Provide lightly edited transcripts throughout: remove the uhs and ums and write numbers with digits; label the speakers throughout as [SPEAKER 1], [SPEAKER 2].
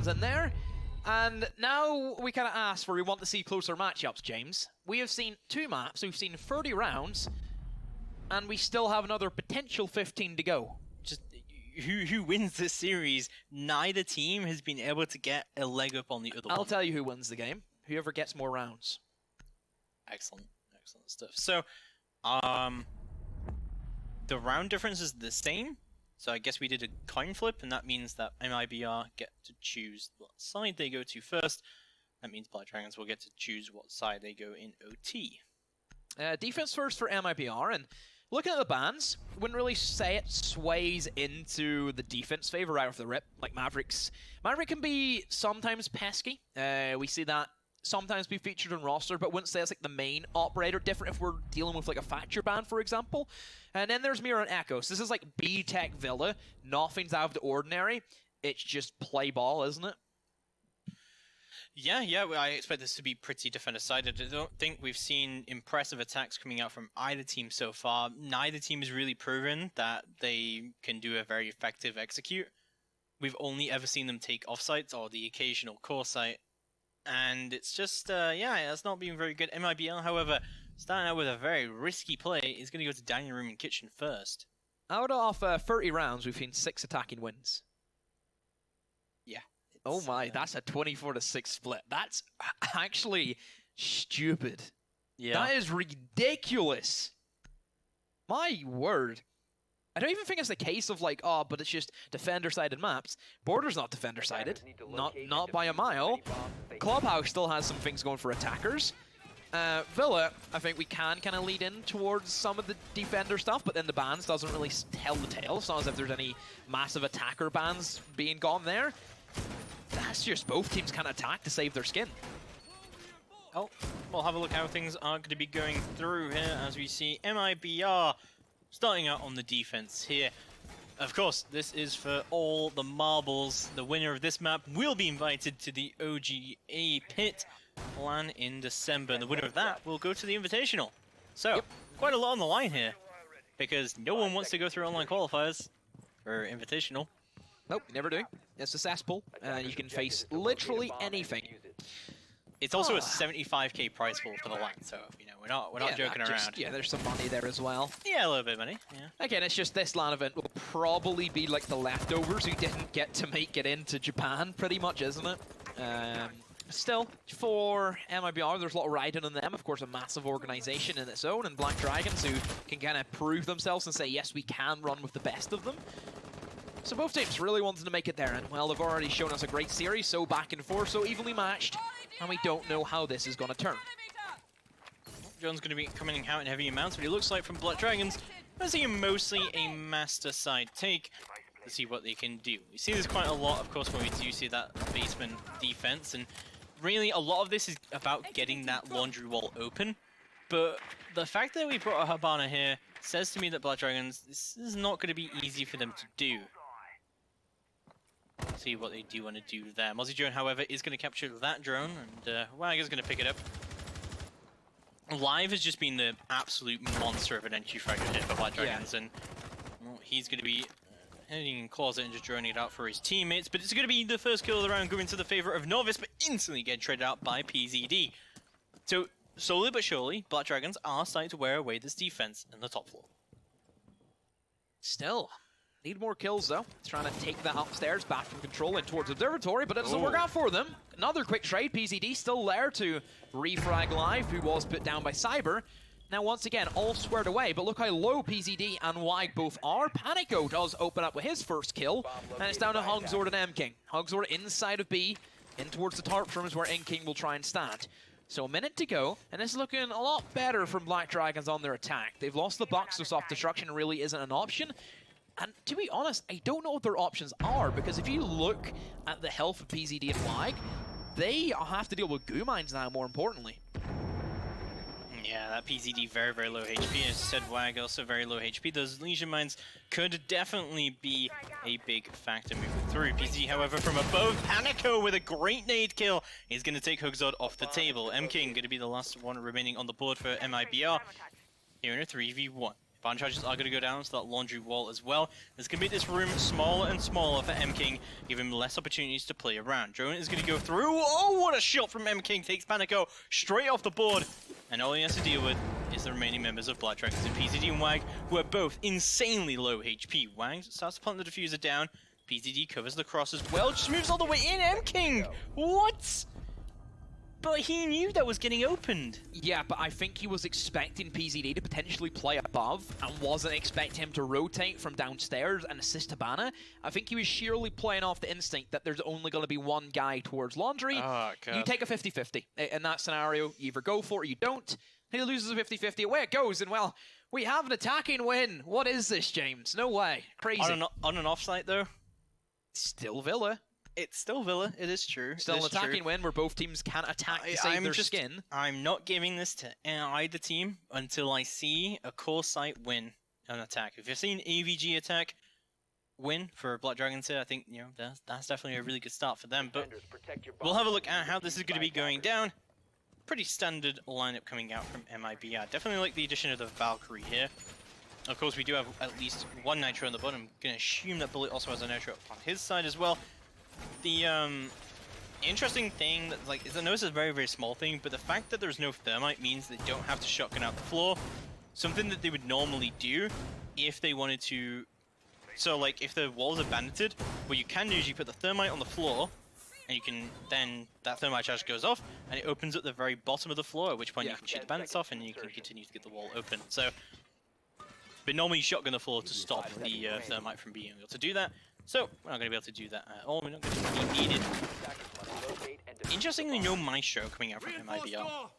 [SPEAKER 1] Dragons in there. And now we kind of ask where we want to see closer matchups, James. We have seen 2 maps, we've seen 30 rounds, and we still have another potential 15 to go.
[SPEAKER 2] Just who wins this series? Neither team has been able to get a leg up on the other one.
[SPEAKER 1] I'll tell you who wins the game. Whoever gets more rounds.
[SPEAKER 2] Excellent stuff. So, the round difference is the same. So I guess we did a coin flip, and that means that MIBR get to choose what side they go to first. That means Black Dragons will get to choose what side they go in OT.
[SPEAKER 1] Defense first for MIBR, and looking at the bans, wouldn't really say it sways into the defense favor right off the rip, like Mavericks. Maverick can be sometimes pesky. We see that sometimes be featured on roster, but wouldn't say it's like the main operator. Different if we're dealing with like a Thatcher ban, for example. And then there's Mirror and Echo. So this is like B-Tech Villa. Nothing's out of the ordinary. It's just play ball, isn't it?
[SPEAKER 2] Yeah, I expect this to be pretty defender-sided. I don't think we've seen impressive attacks coming out from either team so far. Neither team has really proven that they can do a very effective execute. We've only ever seen them take offsites or the occasional core site. And it's just, it's not been very good. MIBR, however, starting out with a very risky play, is going to go to dining room and kitchen first.
[SPEAKER 1] Out of 30 rounds, we've seen 6 attacking wins.
[SPEAKER 2] Yeah.
[SPEAKER 1] Oh my, that's a 24-6 split. That's actually stupid.
[SPEAKER 2] Yeah.
[SPEAKER 1] That is ridiculous. My word. I don't even think it's the case of like, oh, but it's just defender-sided maps. Border's not defender-sided. Not by a mile. Clubhouse still has some things going for attackers. Villa, I think we can kind of lead in towards some of the defender stuff, but then the bans doesn't really tell the tale. It's not as if there's any massive attacker bans being gone there. That's just both teams can attack to save their skin.
[SPEAKER 2] Oh, we'll have a look how things are going to be going through here as we see MIBR starting out on the defense here. Of course, this is for all the marbles. The winner of this map will be invited to the OGA PIT LAN in December. And the winner of that will go to the Invitational. So, quite a lot on the line here. Because no one wants to go through online qualifiers for Invitational.
[SPEAKER 1] Nope, never do. It's a cesspool, and you can face literally anything.
[SPEAKER 2] It's also a 75k prize pool for the LAN, so we're not joking around.
[SPEAKER 1] Yeah, there's some money there as well.
[SPEAKER 2] Yeah, a little bit of money. Yeah.
[SPEAKER 1] Again, it's just this LAN event will probably be like the leftovers who didn't get to make it into Japan, pretty much, isn't it? Still, for MIBR, there's a lot of riding on them. Of course, a massive organization in its own, and Black Dragons who can kind of prove themselves and say, yes, we can run with the best of them. So both teams really wanted to make it there, and well, they've already shown us a great series, so back and forth, so evenly matched, and we don't know how this is going to turn.
[SPEAKER 2] John's going to be coming out in heavy amounts, but it looks like from Black Dragons, I see mostly a master side take to see what they can do. We see this quite a lot, of course, when we do see that basement defense, and really a lot of this is about getting that laundry wall open, but the fact that we brought a Habana here says to me that Black Dragons, this is not going to be easy for them to do. See what they do want to do there. Mozzie drone, however, is going to capture that drone, and Wag is going to pick it up. Live has just been the absolute monster of an entry fragment here for Black Dragons, and well, he's going to be heading in closet and just droning it out for his teammates, but it's going to be the first kill of the round going to the favor of Novice, but instantly get traded out by PZD. So, slowly but surely, Black Dragons are starting to wear away this defense in the top floor.
[SPEAKER 1] Still, need more kills though. Trying to take that upstairs back from control and towards Observatory, but it doesn't work out for them. Another quick trade. PZD still there to refrag Live, who was put down by Cyber. Now once again, all squared away, but look how low PZD and Wag both are. Panico does open up with his first kill, and it's down to Hugzord and M-King. Hugzord inside of B, in towards the tarp rooms where M-King will try and stand. So a minute to go, and it's looking a lot better from Black Dragons on their attack. They've lost the box, so soft destruction really isn't an option. And to be honest, I don't know what their options are, because if you look at the health of PZD and Wag, they have to deal with goo mines now, more importantly.
[SPEAKER 2] Yeah, that PZD very, very low HP. As said, Wag also very low HP. Those Legion Mines could definitely be a big factor moving through. PZD, however, from above, Panico with a great nade kill is going to take Hugzord off the table. M-King going to be the last one remaining on the board for MIBR here in a 3v1. Barn charges are going to go down to that laundry wall as well. There's going to make this room smaller and smaller for M-King, give him less opportunities to play around. Drone is going to go through. Oh, what a shot from M-King. Takes Panico straight off the board. And all he has to deal with is the remaining members of Black Dragons and PZD and Wag, who are both insanely low HP. Wag starts to plant the diffuser down. PZD covers the cross as well. Just moves all the way in. M-King! What? But he knew that was getting opened.
[SPEAKER 1] Yeah, but I think he was expecting PZD to potentially play above and wasn't expecting him to rotate from downstairs and assist Habana. I think he was sheerly playing off the instinct that there's only going to be one guy towards laundry.
[SPEAKER 2] Oh,
[SPEAKER 1] you take a 50-50. In that scenario, you either go for it or you don't. He loses a 50-50, away it goes, and well, we have an attacking win. What is this, James? No way. Crazy.
[SPEAKER 2] On an offsite, though?
[SPEAKER 1] Still Villa.
[SPEAKER 2] It's still Villa, it is true.
[SPEAKER 1] Still an attacking win where both teams can attack to save their skin.
[SPEAKER 2] I'm not giving this to either team until I see a core site win an attack. If you've seen AVG attack win for Black Dragons here, I think that's definitely a really good start for them. But we'll have a look at how this is going to be going down. Pretty standard lineup coming out from MIBR. Definitely like the addition of the Valkyrie here. Of course, we do have at least one Nitro on the bottom. I'm going to assume that Bullet also has a Nitro on his side as well. The interesting thing that is I know it's a very, very small thing, but the fact that there's no thermite means they don't have to shotgun out the floor. Something that they would normally do if they wanted to. So like if the walls are bandited, what you can do is you put the thermite on the floor, and you can then that thermite charge goes off, and it opens at the very bottom of the floor. At which point you can shoot the bandits off, and you can continue to get the wall open. So, but normally you shotgun the floor to stop the thermite from being able to do that. So, we're not going to be able to do that at all. We're not going to be needed. Interestingly, no Maestro coming out from MIBR.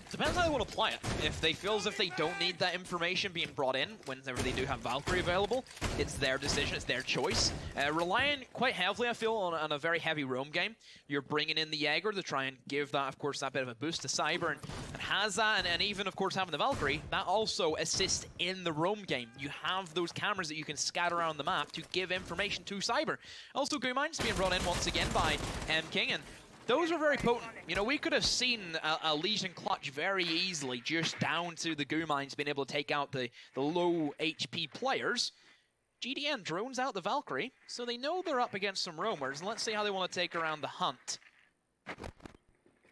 [SPEAKER 1] Depends how they want to play it. If they feel as if they don't need that information being brought in whenever they do have Valkyrie available, it's their decision, it's their choice. Relying quite heavily, I feel, on a very heavy roam game. You're bringing in the Jaeger to try and give that, of course, that bit of a boost to Cyber, and has that, and even, of course, having the Valkyrie, that also assists in the roam game. You have those cameras that you can scatter around the map to give information to Cyber. Also, Guimines being brought in once again by M-King, and those were very potent. You know, we could have seen a Legion clutch very easily just down to the Guimines being able to take out the low HP players. GDN drones out the Valkyrie, so they know they're up against some roamers. Let's see how they want to take around the hunt.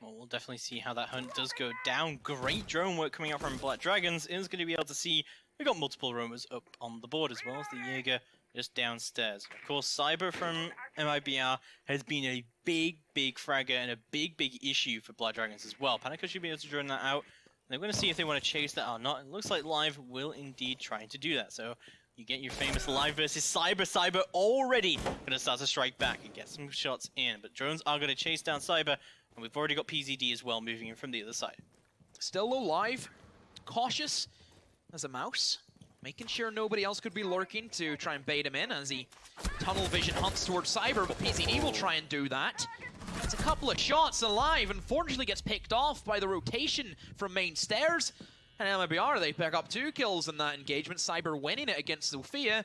[SPEAKER 2] Well, we'll definitely see how that hunt does go down. Great drone work coming out from Black Dragons. Is going to be able to see we've got multiple roamers up on the board as well as the Jaeger just downstairs. Of course, Cyber from MIBR has been a big fragger and a big issue for Black Dragons as well. Panico should be able to drone that out. They're going to see if they want to chase that or not. It looks like Live will indeed try to do that. So you get your famous Live versus Cyber. Cyber already going to start to strike back and get some shots in. But drones are going to chase down Cyber. And we've already got PZD as well moving in from the other side.
[SPEAKER 1] Still low Live. Cautious as a mouse. Making sure nobody else could be lurking to try and bait him in as he tunnel vision hunts towards Cyber, but PZD will try and do that. It's a couple of shots alive, unfortunately gets picked off by the rotation from main stairs. And MIBR, they pick up 2 kills in that engagement, Cyber winning it against Sophia.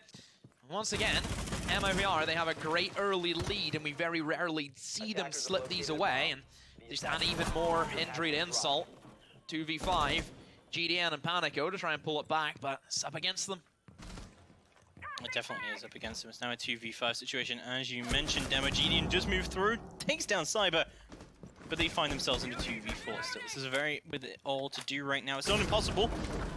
[SPEAKER 1] Once again, MIBR, they have a great early lead, and we very rarely see them slip these away, and just add even more injury to insult. 2v5. GDN and Panico to try and pull it back, but it's up against them.
[SPEAKER 2] It definitely is up against them. It's now a 2v5 situation. As you mentioned, Demo GDN does move through, takes down Cyber, but they find themselves in a 2v4 still. This is a very, with it all to do right now. It's not impossible.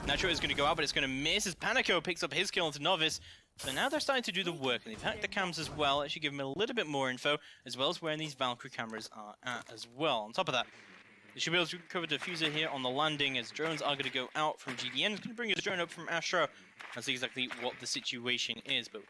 [SPEAKER 2] Nitro is going to go out, but it's going to miss as Panico picks up his kill into Novice. So now they're starting to do the work, and they've hacked the cams as well. Actually give them a little bit more info, as well as where these Valkyrie cameras are at as well. On top of that, they should be able to recover the diffuser here on the landing as drones are going to go out from GDN. It's going to bring his drone up from Astro. That's exactly what the situation is. But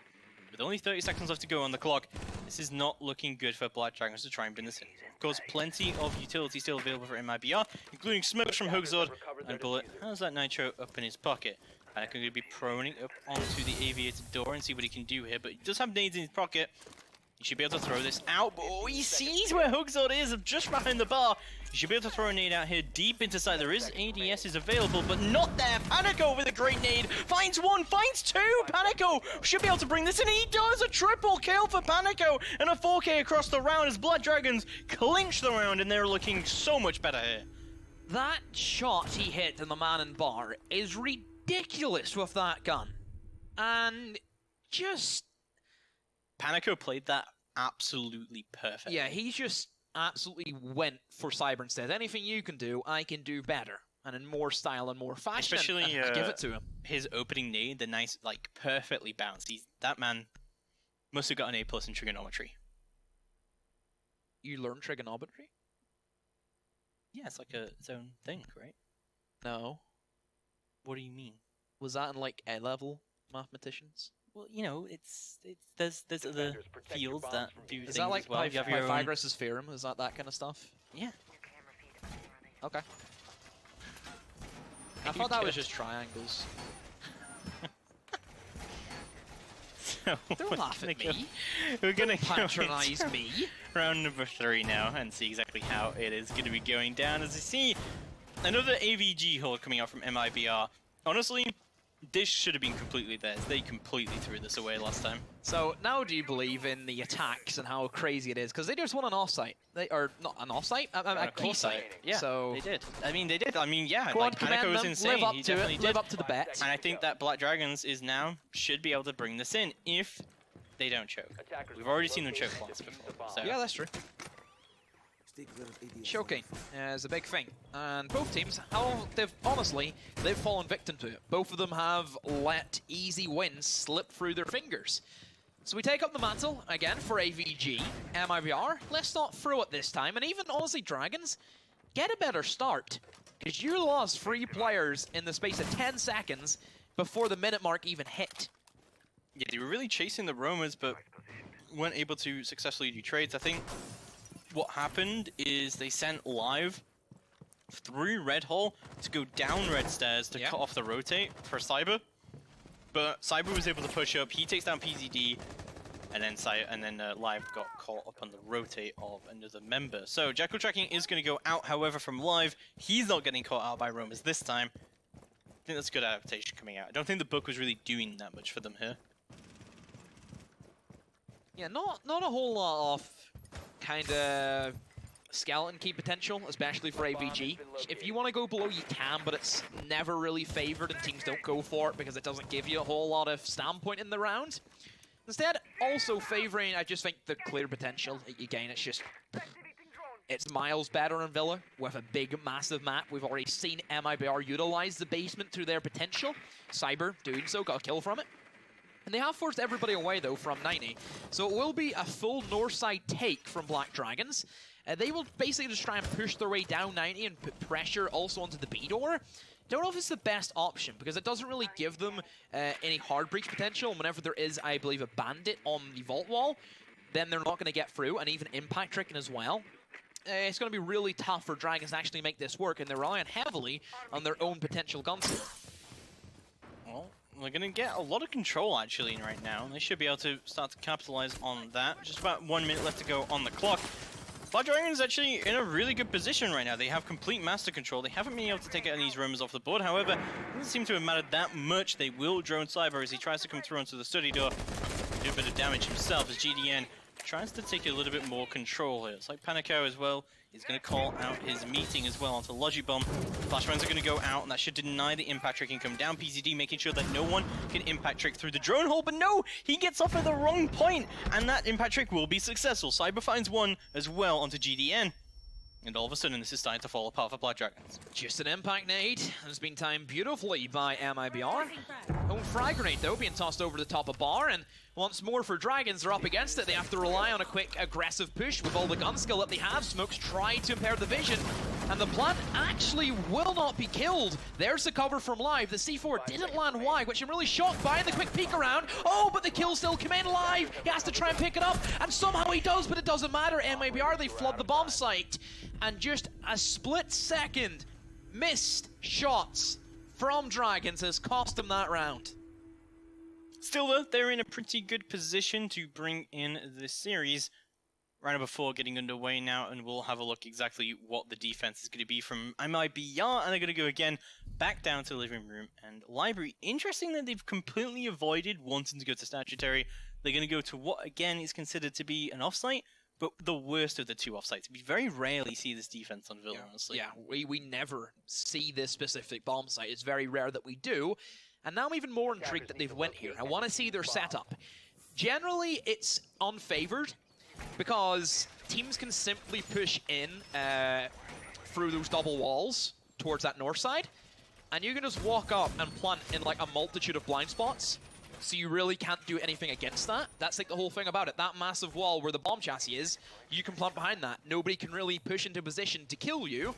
[SPEAKER 2] with only 30 seconds left to go on the clock, this is not looking good for Black Dragons to try and bring this in. Of course, plenty of utility still available for MIBR, including smokes from Hugzord, and Bullet has that Nitro up in his pocket. And going to be proning up onto the aviator door and see what he can do here. But he does have nades in his pocket. He should be able to throw this out. Oh, he sees where Hugzord is, just behind the bar. He should be able to throw a nade out here deep into side. There is ADSs available, but not there. Panico with a great nade. Finds one, finds 2. Panico should be able to bring this in. He does a triple kill for Panico and a 4K across the round as Blood Dragons clinch the round, and they're looking so much better here.
[SPEAKER 1] That shot he hit in the man in bar is ridiculous. ridiculous with that gun. And just...
[SPEAKER 2] Panico played that absolutely perfect.
[SPEAKER 1] Yeah, he just absolutely went for Cyber instead. Anything you can do, I can do better. And in more style and more fashion.
[SPEAKER 2] Especially
[SPEAKER 1] I give it to him.
[SPEAKER 2] His opening nade, the nice, like, perfectly bounced. That man must have got an A+ in trigonometry.
[SPEAKER 1] You learn trigonometry?
[SPEAKER 2] Yeah, it's like its own thing, right?
[SPEAKER 1] No.
[SPEAKER 2] What do you mean?
[SPEAKER 1] Was that in like A-level mathematicians?
[SPEAKER 2] Well, you know, there's other fields that do things
[SPEAKER 1] Is that like
[SPEAKER 2] as well. You have your own...
[SPEAKER 1] Pythagoras' theorem? Is that kind of stuff?
[SPEAKER 2] Yeah.
[SPEAKER 1] Okay. I thought that was just triangles.
[SPEAKER 2] So
[SPEAKER 1] Don't laugh at me.
[SPEAKER 2] We're gonna
[SPEAKER 1] patronize me.
[SPEAKER 2] Round number 3 now and see exactly how it is going to be going down. As you see, another AVG hold coming out from MIBR. Honestly, this should have been completely theirs. They completely threw this away last time.
[SPEAKER 1] So now do you believe in the attacks and how crazy it is? Because they just won an offsite. Or not an offsite, a key site.
[SPEAKER 2] Yeah,
[SPEAKER 1] so
[SPEAKER 2] they did. I mean, they did. I mean, yeah,
[SPEAKER 1] go
[SPEAKER 2] like
[SPEAKER 1] on,
[SPEAKER 2] Panico was
[SPEAKER 1] them,
[SPEAKER 2] insane.
[SPEAKER 1] Live up
[SPEAKER 2] he
[SPEAKER 1] to
[SPEAKER 2] definitely
[SPEAKER 1] it.
[SPEAKER 2] did.
[SPEAKER 1] Live up to the bet.
[SPEAKER 2] And I think that Black Dragons should be able to bring this in if they don't choke. We've already seen them choke once before. So.
[SPEAKER 1] Yeah, that's true. Choking is a big thing, and both teams, they've fallen victim to it. Both of them have let easy wins slip through their fingers. So we take up the mantle again for AVG, MIBR. Let's not throw it this time, and even honestly, Dragons, get a better start, because you lost 3 players in the space of 10 seconds before the minute mark even hit.
[SPEAKER 2] Yeah, they were really chasing the roamers, but weren't able to successfully do trades. I think what happened is they sent Live through Red Hole to go down Red Stairs to cut off the rotate for Cyber. But Cyber was able to push up, he takes down PZD, and then Live got caught up on the rotate of another member. So Jackal tracking is going to go out, however, from Live. He's not getting caught out by roamers this time. I think that's good adaptation coming out. I don't think the book was really doing that much for them here.
[SPEAKER 1] Yeah, not a whole lot of kind of skeleton key potential, especially for AVG. If you want to go below, you can, but it's never really favored, and teams don't go for it because it doesn't give you a whole lot of standpoint in the round. Instead, also favoring, I just think, the clear potential. Again, it's miles better in Villa with a big, massive map. We've already seen MIBR utilize the basement to their potential. Cyber doing so, got a kill from it. And they have forced everybody away, though, from 90. So it will be a full north side take from Black Dragons. They will basically just try and push their way down 90 and put pressure also onto the B door. Don't know if it's the best option, because it doesn't really give them any hard breach potential. And whenever there is, I believe, a bandit on the vault wall, then they're not going to get through, and even impact tricking as well. It's going to be really tough for Dragons to actually make this work, and they're relying heavily on their own potential guns here.
[SPEAKER 2] Well, they're going to get a lot of control, actually, right now. They should be able to start to capitalize on that. Just about 1 minute left to go on the clock. Black Dragons actually in a really good position right now. They have complete master control. They haven't been able to take any of these roamers off the board. However, it doesn't seem to have mattered that much. They will drone Cyber as he tries to come through onto the study door. Do a bit of damage himself as GDN tries to take a little bit more control here. It's like Panico as well. He's going to call out his meeting as well onto Logibomb. Flashbangs are going to go out, and that should deny the impact trick and come down. PZD making sure that no one can impact trick through the drone hole, but no! He gets off at the wrong point, and that impact trick will be successful. Cyber finds one as well onto GDN. And all of a sudden, this is starting to fall apart for Black Dragons.
[SPEAKER 1] Just an impact nade. Has been timed beautifully by MIBR. Own frag grenade, though, being tossed over the top of bar, and once more for Dragons, they're up against it. They have to rely on a quick, aggressive push with all the gun skill that they have. Smokes try to impair the vision, and the plant actually will not be killed. There's the cover from Live. The C4 didn't land wide, which I'm really shocked by. The quick peek around. Oh, but the kill still came in. Live. He has to try and pick it up, and somehow he does, but it doesn't matter. MIBR, they flood the bomb site, and just a split second missed shots from Dragons has cost them that round.
[SPEAKER 2] Still though, they're in a pretty good position to bring in the series. Round number 4 getting underway now, and we'll have a look exactly what the defense is going to be from MIBR, and they're going to go again back down to the living room and library. Interesting that they've completely avoided wanting to go to statutory. They're going to go to what again is considered to be an offsite, but the worst of the two offsites. We very rarely see this defense on Villa, honestly.
[SPEAKER 1] Yeah, we never see this specific bomb site. It's very rare that we do. And now I'm even more intrigued that they've went here. I want to see their setup. Generally, it's unfavored because teams can simply push in through those double walls towards that north side, and you can just walk up and plant in like a multitude of blind spots. So you really can't do anything against that. That's like the whole thing about it. That massive wall where the bomb chassis is, you can plant behind that. Nobody can really push into position to kill you.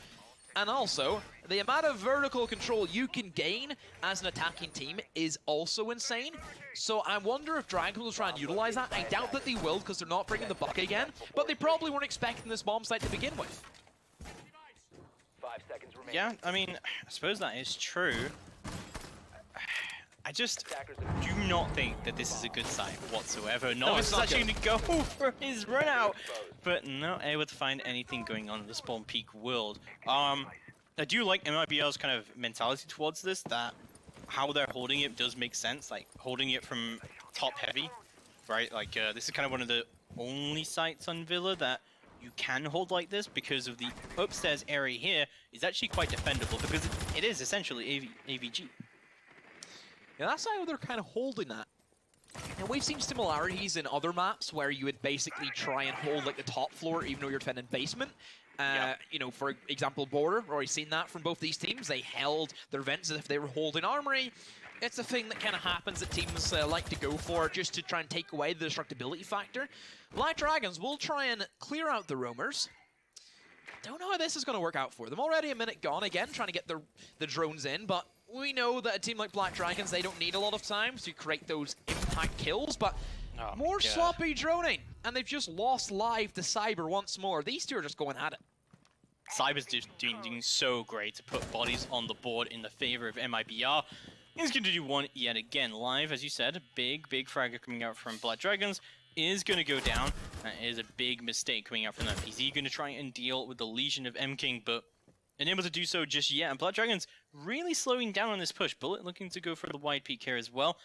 [SPEAKER 1] And also, the amount of vertical control you can gain as an attacking team is also insane. So I wonder if Dragonz will try and utilize that. I doubt that they will because they're not bringing the buck again. But they probably weren't expecting this bomb site to begin with.
[SPEAKER 2] Yeah, I mean, I suppose that is true. I just do not think that this is a good site whatsoever. No, this is actually going to go for his run out, but not able to find anything going on in the spawn peak world. I do like MIBR's kind of mentality towards this, that how they're holding it does make sense, like holding it from top heavy, right? Like this is kind of one of the only sites on Villa that you can hold like this because of the upstairs area here is actually quite defendable because it is essentially AVG.
[SPEAKER 1] Yeah, that's how they're kind of holding that. And we've seen similarities in other maps where you would basically try and hold like the top floor even though you're defending basement. You know, for example, Border, we've already seen that from both these teams. They held their vents as if they were holding armory. It's a thing that kind of happens that teams like to go for just to try and take away the destructibility factor. Black Dragons will try and clear out the roamers. Don't know how this is going to work out for them. Already a minute gone again, trying to get the drones in, but we know that a team like Black Dragons, they don't need a lot of time to create those impact kills, but more sloppy droning. And they've just lost live to Cyber once more. These two are just going at it.
[SPEAKER 2] Cyber's just doing so great to put bodies on the board in the favor of MIBR. He's going to do one yet again. Live, as you said, a big fragger coming out from Black Dragons is going to go down. That is a big mistake coming out from that. Is he going to try and deal with the Legion of M-King, but unable to do so just yet. And Black Dragons really slowing down on this push. Bullet looking to go for the wide peak here as well.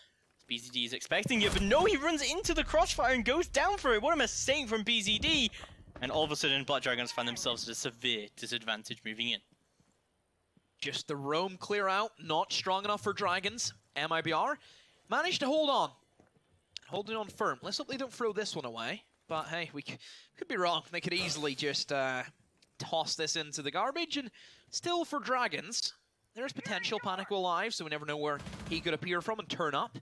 [SPEAKER 2] BZD is expecting it, but no, he runs into the crossfire and goes down for it. What a mistake from BZD. And all of a sudden, Black Dragons find themselves at a severe disadvantage moving in.
[SPEAKER 1] Just the roam clear out, not strong enough for Dragons. MIBR managed to hold on. Holding on firm. Let's hope they don't throw this one away. But hey, we could be wrong. They could easily just toss this into the garbage. And still for Dragons, there's potential. Panic will alive, so we never know where he could appear from and turn up.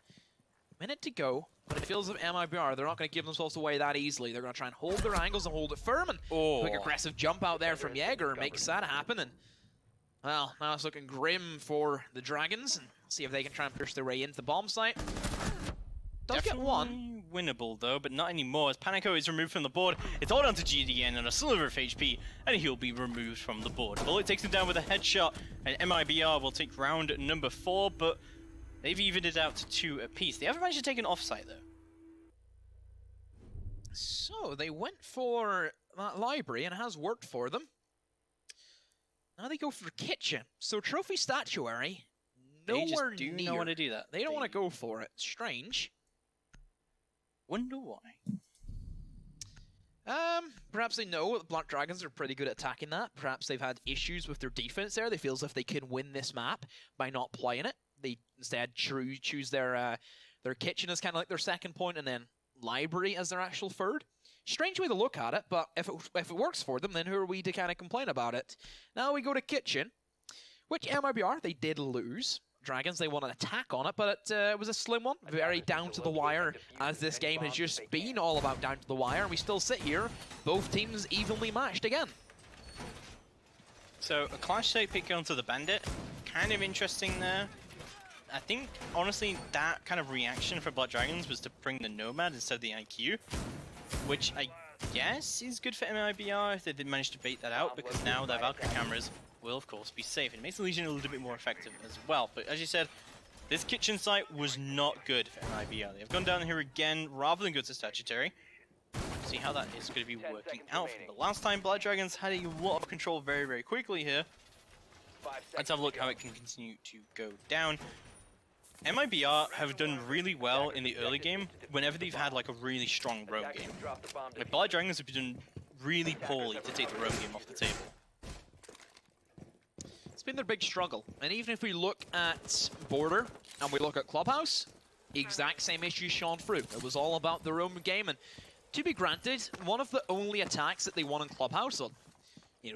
[SPEAKER 1] Minute to go, but it feels like MIBR, they're not going to give themselves away that easily. They're going to try and hold their angles and hold it firm. And quick aggressive jump out there from Jaeger makes that happen. And well, now it's looking grim for the Dragons. And see if they can try and push their way into the bomb site. Does get one.
[SPEAKER 2] Winnable though, but not anymore as Panico is removed from the board. It's all down to GDN and a sliver of HP, and he'll be removed from the board. Bullet takes him down with a headshot, and MIBR will take round number 4, but they've evened it out to 2 apiece. They haven't managed to take an offsite though.
[SPEAKER 1] So they went for that library, and it has worked for them. Now they go for kitchen. So trophy statuary, nowhere
[SPEAKER 2] they just do
[SPEAKER 1] near.
[SPEAKER 2] not want to do that.
[SPEAKER 1] They don't want to go for it. Strange.
[SPEAKER 2] Wonder why.
[SPEAKER 1] Perhaps they know that Black Dragons are pretty good at attacking that. Perhaps they've had issues with their defense there. They feel as if they can win this map by not playing it. They instead choose their kitchen as kind of like their second point, and then library as their actual third. Strange way to look at it, but if it works for them, then who are we to kind of complain about it? Now we go to kitchen, which MIBR, they did lose. Dragons, they want an attack on it, but it was a slim one. Very down to the wire, as this game has just been all about down to the wire, and we still sit here, both teams evenly matched again.
[SPEAKER 2] So, a clash site pick onto the Bandit, kind of interesting there. I think, honestly, that kind of reaction for Black Dragons was to bring the Nomad instead of the IQ, which I guess is good for MIBR if they did manage to bait that out, because now their Valkyrie cameras will, of course, be safe. It makes the Legion a little bit more effective as well. But as you said, this kitchen site was not good for MIBR. They have gone down here again rather than go to Statutory. See how that is going to be working out for them. But last time, Black Dragons had a lot of control very, very quickly here. Let's have a look how it can continue to go down. MIBR have done really well in the early game whenever they've had like a really strong roam game. Like Black Dragons have been doing really poorly to take the roam game off the table.
[SPEAKER 1] It's been their big struggle. And even if we look at Border and we look at Clubhouse, exact same issues shone through. It was all about the roam game. And to be granted, one of the only attacks that they won in Clubhouse, or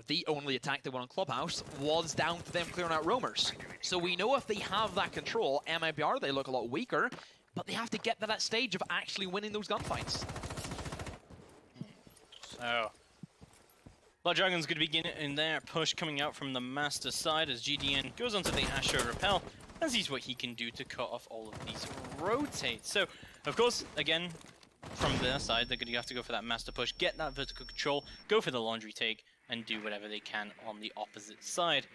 [SPEAKER 1] the only attack they won in Clubhouse, was down to them clearing out roamers. So we know if they have that control, MIBR, they look a lot weaker, but they have to get to that stage of actually winning those gunfights.
[SPEAKER 2] So, Black Dragon's going to begin in their push coming out from the Master side as GDN goes onto the Astro Repel and sees what he can do to cut off all of these rotates. So, of course, again, from their side, they're going to have to go for that Master push, get that vertical control, go for the laundry take, and do whatever they can on the opposite side.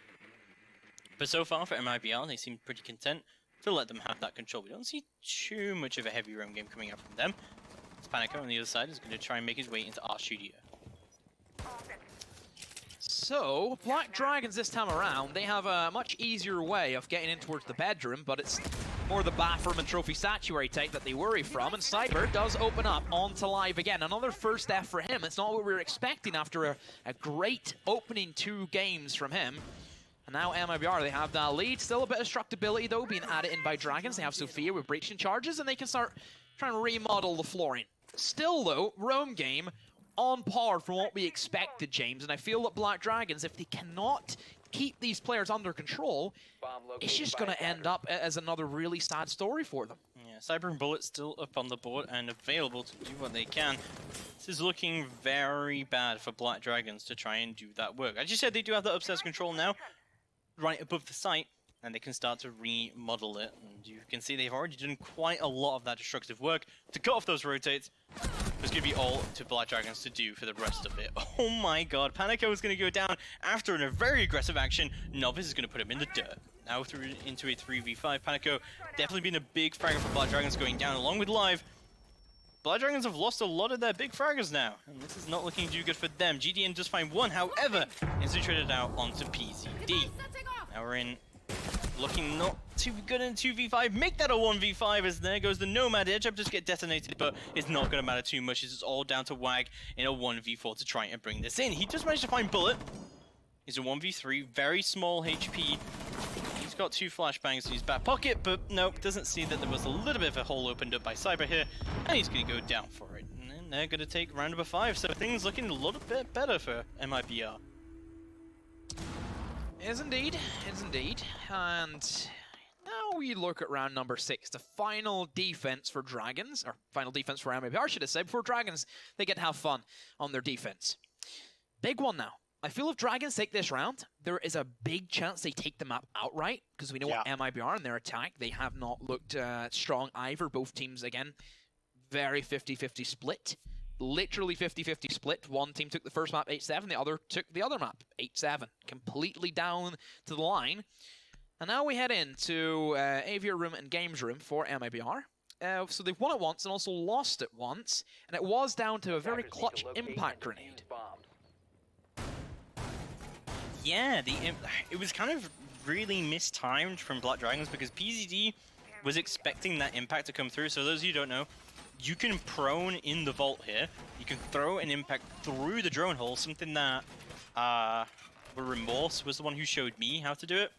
[SPEAKER 2] But so far for MIBR, they seem pretty content to let them have that control. We don't see too much of a heavy roam game coming out from them. Panico on the other side is going to try and make his way into our studio.
[SPEAKER 1] So, Black Dragons this time around, they have a much easier way of getting in towards the bedroom, but it's more the bathroom and trophy statuary type that they worry from, and Cyber does open up onto live again. Another first death for him. It's not what we were expecting after a great opening 2 games from him. And now MIBR, they have that lead. Still a bit of destructibility, though, being added in by Dragons. They have Sophia with breaching charges, and they can start trying to remodel the flooring. Still, though, roam game on par from what we expected, James. And I feel that Black Dragons, if they cannot keep these players under control, it's just going to end up as another really sad story for them.
[SPEAKER 2] Yeah, Cyber and Bullet still up on the board and available to do what they can. This is looking very bad for Black Dragons to try and do that work. As you said, they do have the upstairs control now, right above the site, and they can start to remodel it. And you can see they've already done quite a lot of that destructive work to cut off those rotates. It's going to be all to Black Dragons to do for the rest of it. Oh my god, Panico is going to go down after a very aggressive action. Novice is going to put him in the dirt. Now through into a 3v5. Panico definitely been a big fragger for Black Dragons going down along with Live. Black Dragons have lost a lot of their big fraggers now, and this is not looking too good for them. GDN does find one, however, instantly traded out onto PZD. Now we're in looking not too good in 2v5. Make that a 1v5 as there goes the Nomad Edge. Up just get detonated, but it's not going to matter too much. It's all down to Wag in a 1v4 to try and bring this in. He just managed to find Bullet. He's a 1v3, very small HP. He's got 2 flashbangs in his back pocket, but nope, doesn't see that there was a little bit of a hole opened up by Cyber here, and he's going to go down for it. And then they're going to take round number 5, so things looking a little bit better for MIBR.
[SPEAKER 1] Is indeed, is indeed. And now we look at round number 6, the final defense for Dragons, or final defense for MIBR, should have said, before Dragons, they get to have fun on their defense. Big one now. I feel if Dragons take this round, there is a big chance they take the map outright, because we know what MIBR in their attack, they have not looked strong either. Both teams, again, very 50-50 split. Literally 50-50 split. One team took the first map 8-7, the other took the other map 8-7. Completely down to the line. And now we head into Aviar Room and Games Room for MIBR. So they've won it once and also lost it once, and it was down to a very clutch impact grenade.
[SPEAKER 2] Yeah, it was kind of really mistimed from Black Dragons because PZD was expecting that impact to come through. So those of you who don't know, you can prone in the vault here. You can throw an impact through the drone hole, something that Remorse was the one who showed me how to do it.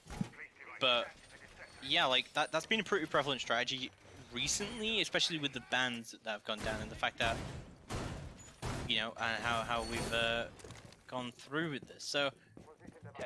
[SPEAKER 2] But yeah, like that's been a pretty prevalent strategy recently, especially with the bans that have gone down and the fact that, you know, and how we've gone through with this. So,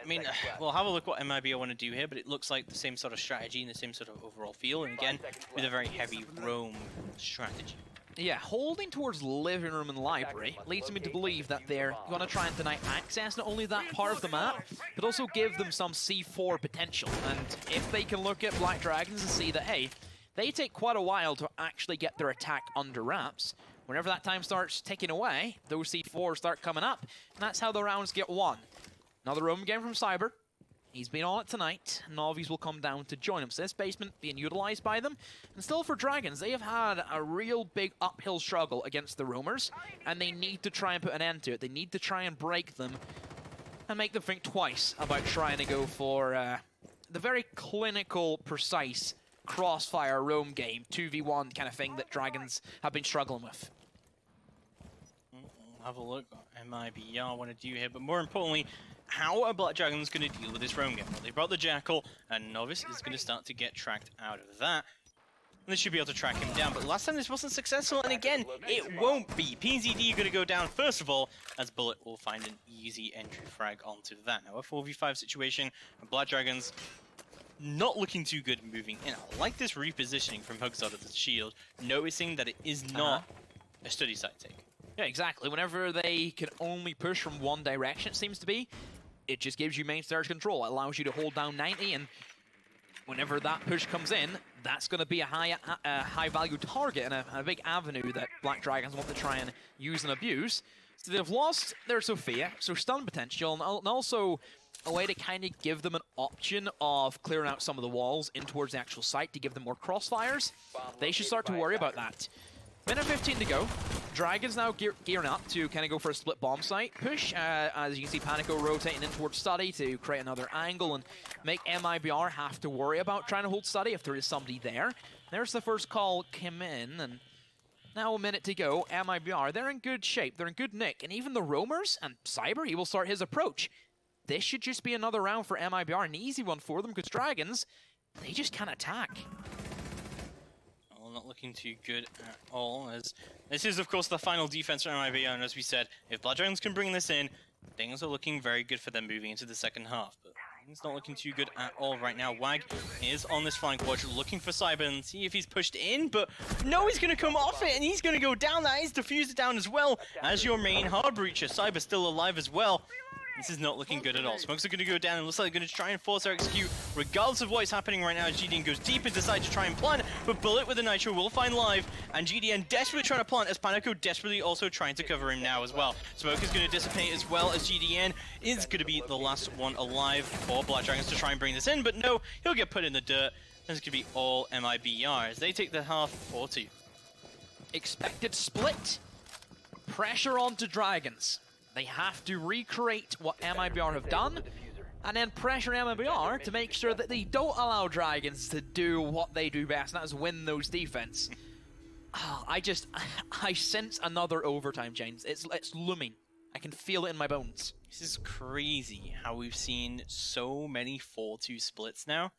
[SPEAKER 2] I mean, we'll have a look what MIBR want to do here, but it looks like the same sort of strategy and the same sort of overall feel, and again, with a very heavy roam strategy.
[SPEAKER 1] Yeah, holding towards living room and library leads me to believe that they're going to try and deny access, not only that part of the map, but also give them some C4 potential. And if they can look at Black Dragons and see that, hey, they take quite a while to actually get their attack under wraps, whenever that time starts ticking away, those C4s start coming up, and that's how the rounds get won. Another roam game from Cyber. He's been on it tonight. Novies will come down to join him. So this basement being utilized by them. And still for Dragons, they have had a real big uphill struggle against the roamers, and they need to try and put an end to it. They need to try and break them and make them think twice about trying to go for the very clinical, precise crossfire roam game, 2v1 kind of thing that Dragons have been struggling with.
[SPEAKER 2] We'll have a look what MIBR want to do here, but more importantly, how are Black Dragons going to deal with this roam game? Well, they brought the Jackal, and Novice is going to start to get tracked out of that. And they should be able to track him down, but last time this wasn't successful, and again, it won't be. PZD are going to go down first of all, as Bullet will find an easy entry frag onto that. Now, a 4v5 situation, Black Dragons not looking too good moving in. I like this repositioning from Hugs out of the shield, noticing that it is not a steady side take.
[SPEAKER 1] Yeah, exactly. Whenever they can only push from one direction, it seems to be, it just gives you main stage control. It allows you to hold down 90, and whenever that push comes in, that's going to be a high-value target and a big avenue that Black Dragons want to try and use and abuse. So they've lost their Sophia, so stun potential, and also a way to kind of give them an option of clearing out some of the walls in towards the actual site to give them more crossfires. They should start to worry about that. Minute 15 to go. Dragons now gearing up to kind of go for a split bomb site push. As you can see, Panico rotating in towards Study to create another angle and make MIBR have to worry about trying to hold Study if there is somebody there. There's the first call came in, and now a minute to go. MIBR, they're in good shape. They're in good nick. And even the roamers and Cyber, he will start his approach. This should just be another round for MIBR, an easy one for them, because Dragons, they just can't attack.
[SPEAKER 2] Well, not looking too good at all, as this is, of course, the final defense for MIBR, and as we said, if Blood Dragons can bring this in, things are looking very good for them moving into the second half. But it's not looking too good at all right now. Wag is on this flank watch, looking for Cyber and see if he's pushed in, but no, he's going to come off it, and he's going to go down. That is defused down as well as your main hard breacher. Cyber's still alive as well. This is not looking good at all. Smokes are going to go down and looks like they're going to try and force our execute regardless of what is happening right now as GDN goes deep and decides to try and plant, but Bullet with the Nitro will find live, and GDN desperately trying to plant as Panico desperately also trying to cover him now as well. Smoke is going to dissipate as well as GDN is going to be the last one alive for Black Dragons to try and bring this in, but no, he'll get put in the dirt. This is going to be all MIBR as they take the half 4-2.
[SPEAKER 1] Expected split. Pressure onto Dragons. They have to recreate what MIBR have done, and then pressure MIBR to make sure that they don't allow Dragons to do what they do best, and that is win those defense. I sense another overtime, James. It's looming. I can feel it in my bones.
[SPEAKER 2] This is crazy how we've seen so many 4-2 splits now,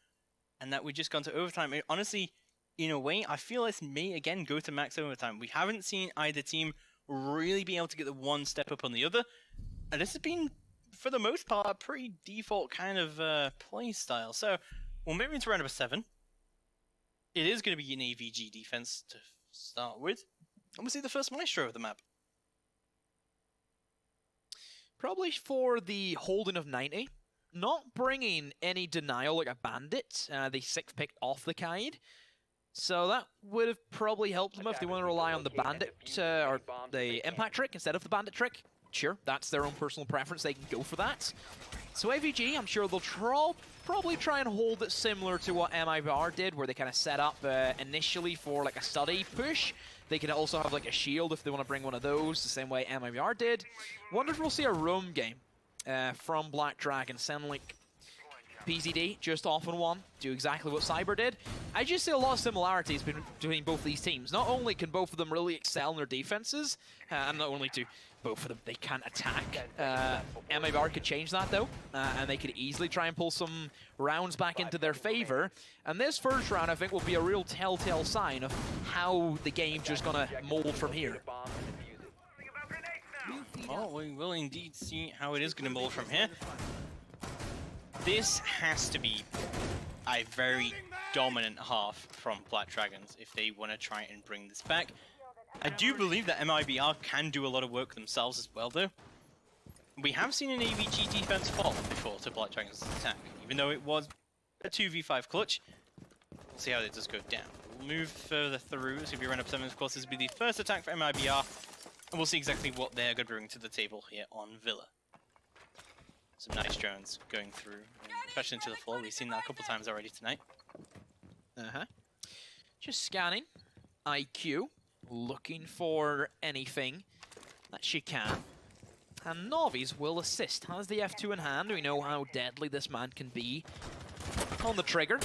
[SPEAKER 2] and that we've just gone to overtime. I mean, honestly, in a way, I feel this may again go to max overtime. We haven't seen either team really be able to get the one step up on the other, and this has been, for the most part, a pretty default kind of play style. So we'll move into round number 7. It is going to be an AVG defense to start with, and we'll see the first Maestro of the map.
[SPEAKER 1] Probably for the holding of 90, not bringing any denial like a Bandit, the 6th pick off the Kaid. So that would have probably helped them if they want to rely on the Bandit or the Impact trick instead of the Bandit trick. Sure, that's their own personal preference. They can go for that. So AVG, I'm sure they'll probably try and hold it similar to what MIBR did, where they kind of set up initially for like a study push. They can also have like a shield if they want to bring one of those, the same way MIBR did. Wonder if we'll see a roam game from Black Dragon, sound like PZD just off on one, do exactly what Cyber did. I just see a lot of similarities between both these teams. Not only can both of them really excel in their defenses, and not only do both of them, they can attack. MIBR could change that though, and they could easily try and pull some rounds back into their favor. And this first round, I think, will be a real telltale sign of how the game's just gonna mold from here.
[SPEAKER 2] Well, we will indeed see how it is going to mold from here. This has to be a very dominant half from Black Dragons if they want to try and bring this back. I do believe that MIBR can do a lot of work themselves as well, though. We have seen an AVG defense fall before to Black Dragons' attack, even though it was a 2v5 clutch. We'll see how it does go down. We'll move further through. It's going to be round up 7. Of course, this will be the first attack for MIBR, and we'll see exactly what they're going to bring to the table here on Villa. Some nice drones going through, especially into the floor. We've seen that a couple times already tonight.
[SPEAKER 1] Just scanning. IQ. Looking for anything that she can. And Novi's will assist. Has the F2 in hand. We know how deadly this man can be on the trigger.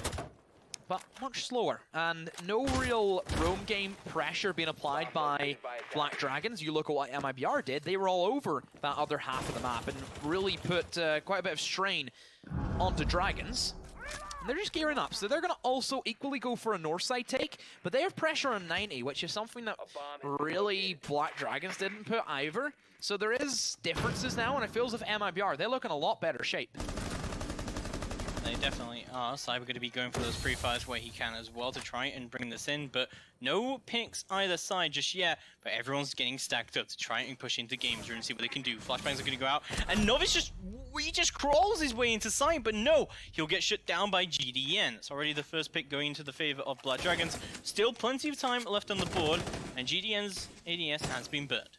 [SPEAKER 1] but much slower. And no real roam game pressure being applied by Black Dragons. You look at what MIBR did, they were all over that other half of the map and really put quite a bit of strain onto Dragons. And they're just gearing up, so they're going to also equally go for a north side take, but they have pressure on 90, which is something that really Black Dragons didn't put either. So there is differences now, and it feels if MIBR, they look in a lot better shape.
[SPEAKER 2] They definitely are. Cyber going to be going for those pre-fires where he can as well to try and bring this in, but no picks either side just yet, but everyone's getting stacked up to try and push into games and see what they can do. Flashbangs are going to go out, and Novice just crawls his way into side, but no, he'll get shut down by GDN. It's already the first pick going into the favor of Black Dragons. Still plenty of time left on the board, and GDN's ADS has been burned.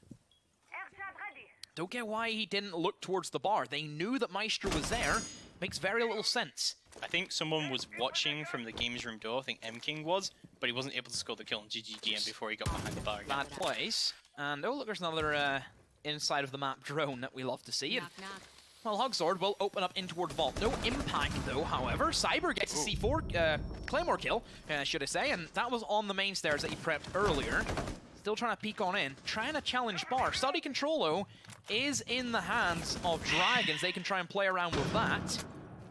[SPEAKER 1] Don't get why he didn't look towards the bar. They knew that Maestro was there. Makes very little sense.
[SPEAKER 2] I think someone was watching from the games room door, I think M-King was, but he wasn't able to score the kill on GGDM before he got behind the bar again.
[SPEAKER 1] Bad place. And oh look, there's another inside of the map drone that we love to see. And, well, Hogsword will open up in toward Vault. No impact though, however. Cyber gets a C4 Claymore kill, should I say, and that was on the main stairs that he prepped earlier. Still trying to peek on in, trying to challenge bar. Study control though is in the hands of Dragons. They can try and play around with that.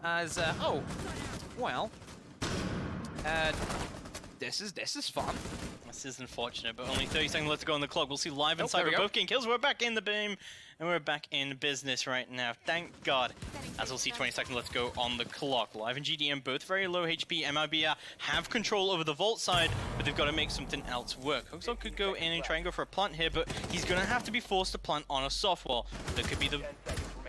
[SPEAKER 1] As oh, well, this is fun.
[SPEAKER 2] This is unfortunate, but only 30 seconds left to go on the clock. We'll see Live and Cyber both getting kills. We're back in the beam, and we're back in business right now. Thank God. As we'll see 20 seconds left to go on the clock. Live and GDM both very low HP. MIBR have control over the Vault side, but they've got to make something else work. Hogsword could go in and try and go for a plant here, but he's going to have to be forced to plant on a soft wall. That could be the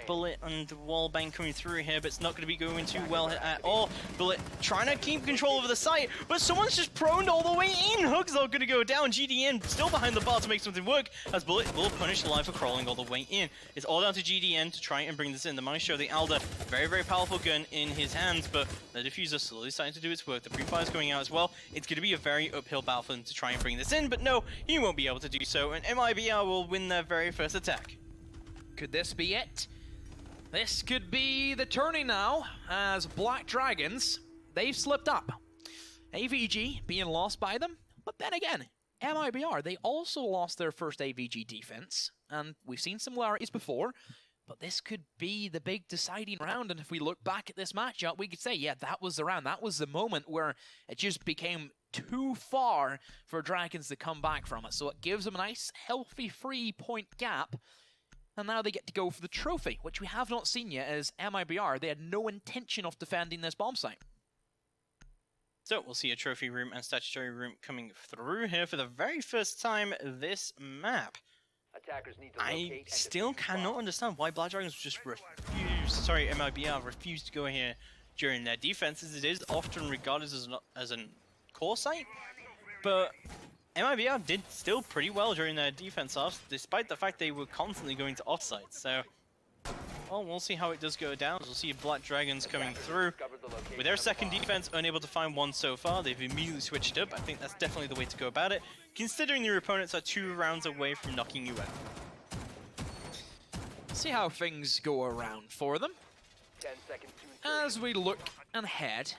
[SPEAKER 2] Bullet and wallbang coming through here, but it's not going to be going too well at all. Bullet trying to keep control over the site, but someone's just proned all the way in. Hogsword going to go down. GDN still behind the bar to make something work, as Bullet will punish Live for crawling all the way in. It's all down to GDN to try and bring this in. The Maestro, the Alder, very, very powerful gun in his hands, but the diffuser slowly starting to do its work. The pre-fire's going out as well. It's going to be a very uphill battle for him to try and bring this in, but no, he won't be able to do so, and MIBR will win their very first attack.
[SPEAKER 1] Could this be it? This could be the turning now, as Black Dragons, they've slipped up. AVG being lost by them, but then again, MIBR, they also lost their first AVG defense, and we've seen similarities before, but this could be the big deciding round, and if we look back at this matchup, we could say, yeah, that was the round, that was the moment where it just became too far for Dragons to come back from it, so it gives them a nice, healthy 3-point gap. And now they get to go for the trophy, which we have not seen yet, as MIBR, they had no intention of defending this bomb site.
[SPEAKER 2] So we'll see a trophy room and statutory room coming through here for the very first time this map. I still cannot understand why Black Dragons just MIBR refused to go here during their defenses. It is often regarded as a core site, but MIBR did still pretty well during their defense halves, despite the fact they were constantly going to offsites. So, well, we'll see how it does go down. We'll see Black Dragons coming through. With their second defense, unable to find one so far, they've immediately switched up. I think that's definitely the way to go about it, considering your opponents are 2 rounds away from knocking you out.
[SPEAKER 1] See how things go around for them. As we look and head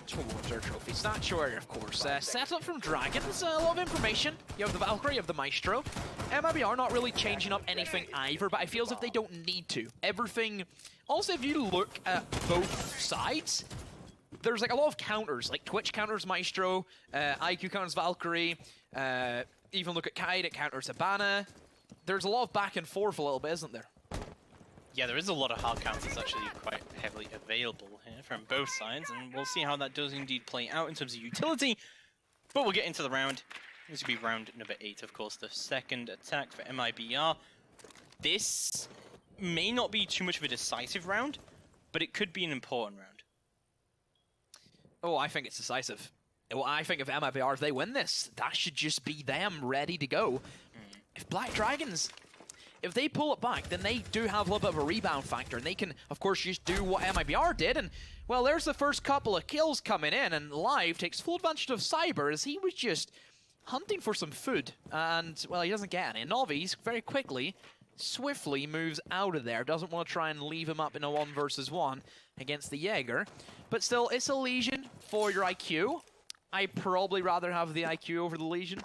[SPEAKER 1] towards our trophy statuary, of course. Set up from Dragons, a lot of information. You have the Valkyrie, you have the Maestro. MIBR not really changing up anything either, but I feel as if they don't need to. Everything... Also, if you look at both sides, there's like a lot of counters, like Twitch counters Maestro, IQ counters Valkyrie, even look at Kite, it counters Habana. There's a lot of back and forth a little bit, isn't there?
[SPEAKER 2] Yeah, there is a lot of hard counters actually quite heavily available here from both sides, and we'll see how that does indeed play out in terms of utility. But we'll get into the round. This will be round number 8, of course, the second attack for MIBR. This may not be too much of a decisive round, but it could be an important round.
[SPEAKER 1] Oh, I think it's decisive. Well, I think if MIBR, if they win this, that should just be them ready to go. If Black Dragons... If they pull it back, then they do have a little bit of a rebound factor, and they can, of course, just do what MIBR did, and, well, there's the first couple of kills coming in, and Live takes full advantage of Cyber, as he was just hunting for some food, and, well, he doesn't get any. Novice, very quickly, swiftly moves out of there, doesn't want to try and leave him up in a 1 versus 1 against the Jaeger, but still, it's a lesion for your IQ. I'd probably rather have the IQ over the Legion.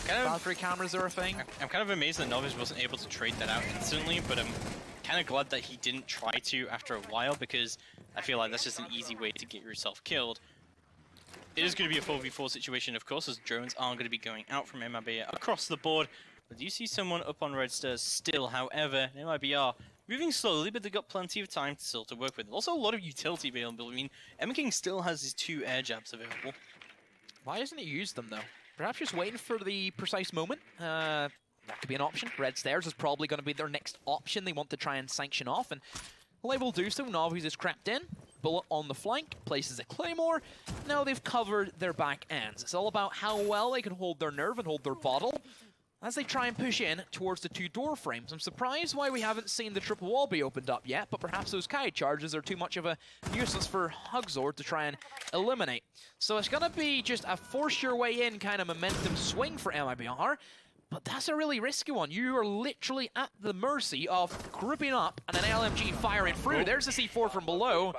[SPEAKER 1] Valkyrie cameras are a thing.
[SPEAKER 2] I'm kind of amazed that Novice wasn't able to trade that out instantly, but I'm kind of glad that he didn't try to after a while, because I feel like that's just an easy way to get yourself killed. It is going to be a 4v4 situation, of course, as drones are going to be going out from MIBR across the board. But do you see someone up on red stairs still? However, MIBR moving slowly, but they've got plenty of time still to work with. Also, a lot of utility available. I mean, King still has his 2 air jabs available.
[SPEAKER 1] Why doesn't he use them, though? Perhaps just waiting for the precise moment. That could be an option. Red stairs is probably going to be their next option they want to try and sanction off, and they will do so. Navi's is crept in. Bullet on the flank, places a claymore. Now they've covered their back ends. It's all about how well they can hold their nerve and hold their bottle as they try and push in towards the 2 door frames. I'm surprised why we haven't seen the triple wall be opened up yet, but perhaps those kite charges are too much of a nuisance for Hugzord to try and eliminate. So it's going to be just a force your way in kind of momentum swing for MIBR. But that's a really risky one. You are literally at the mercy of grouping up and an LMG firing through. There's the C4 from below.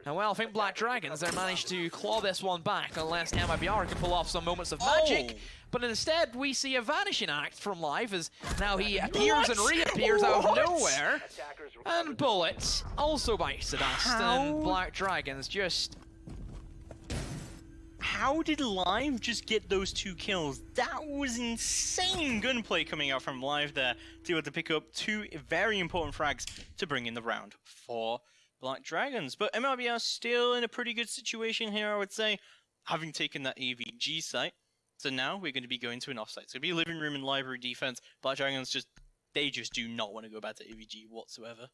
[SPEAKER 1] And well, I think Black Dragons, they managed to claw this one back unless MIBR can pull off some moments of magic. But instead, we see a vanishing act from Live as now he appears and reappears out of nowhere. And Bullet also bites the dust. And Black Dragons just...
[SPEAKER 2] How did Live just get those 2 kills? That was insane gunplay coming out from Live there to be able to pick up 2 very important frags to bring in the round for Black Dragons. But MIBR still in a pretty good situation here, I would say, having taken that AVG site. So now we're going to be going to an offsite. It's going to be living room and library defense. Black Dragons they just do not want to go back to AVG whatsoever.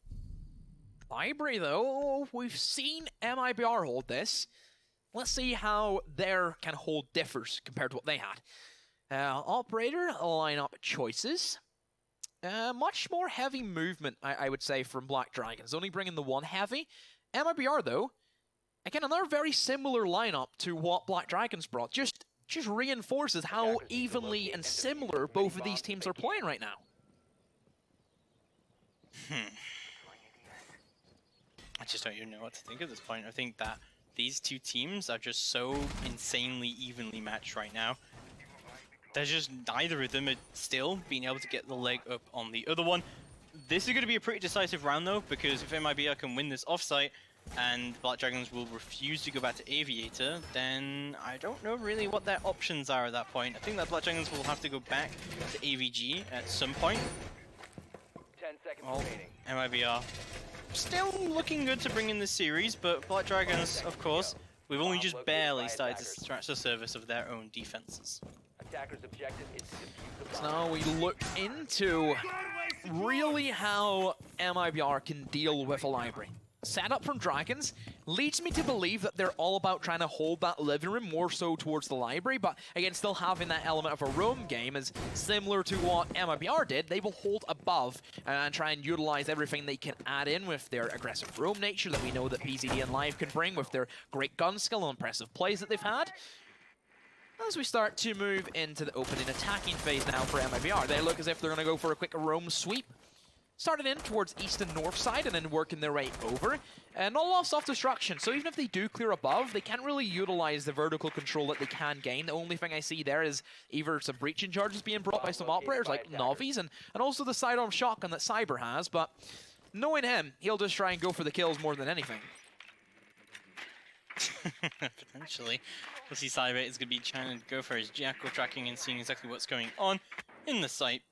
[SPEAKER 1] Library, though, we've seen MIBR hold this. Let's see how their kind of hold differs compared to what they had. Operator lineup choices. Much more heavy movement, I would say, from Black Dragons. Only bringing the 1 heavy. MIBR, though, again, another very similar lineup to what Black Dragons brought. Just reinforces how evenly and similar both of these teams are playing right now.
[SPEAKER 2] I just don't even know what to think at this point. I think that these 2 teams are just so insanely evenly matched right now. There's just neither of them are still being able to get the leg up on the other one. This is going to be a pretty decisive round though, because if MIBR can win this offsite and Black Dragons will refuse to go back to Aviator, then I don't know really what their options are at that point. I think that Black Dragons will have to go back to AVG at some point.
[SPEAKER 3] 10 seconds remaining.
[SPEAKER 2] MIBR still looking good to bring in this series, but Black Dragons, of course, we've only just barely started to scratch the surface of their own defenses.
[SPEAKER 3] Attacker's objective is to defuse the
[SPEAKER 1] So
[SPEAKER 3] bomb.
[SPEAKER 1] now we look into really how MIBR can deal with a library. Setup from Dragons leads me to believe that they're all about trying to hold that living room more so towards the library, but again, still having that element of a roam game is similar to what MIBR did. They will hold above and try and utilize everything they can add in with their aggressive roam nature that we know that PZD and Live can bring with their great gun skill and impressive plays that they've had. As we start to move into the opening attacking phase now for MIBR, they look as if they're going to go for a quick roam sweep. Started in towards east and north side and then working their way over. And not a lot of self-destruction, so even if they do clear above, they can't really utilize the vertical control that they can gain. The only thing I see there is either some breaching charges being brought by some operators like Navi's and also the sidearm shotgun that Cyber has, but knowing him, he'll just try and go for the kills more than anything.
[SPEAKER 2] Potentially. We'll see Cyber is going to be trying to go for his Jackal tracking and seeing exactly what's going on in the site.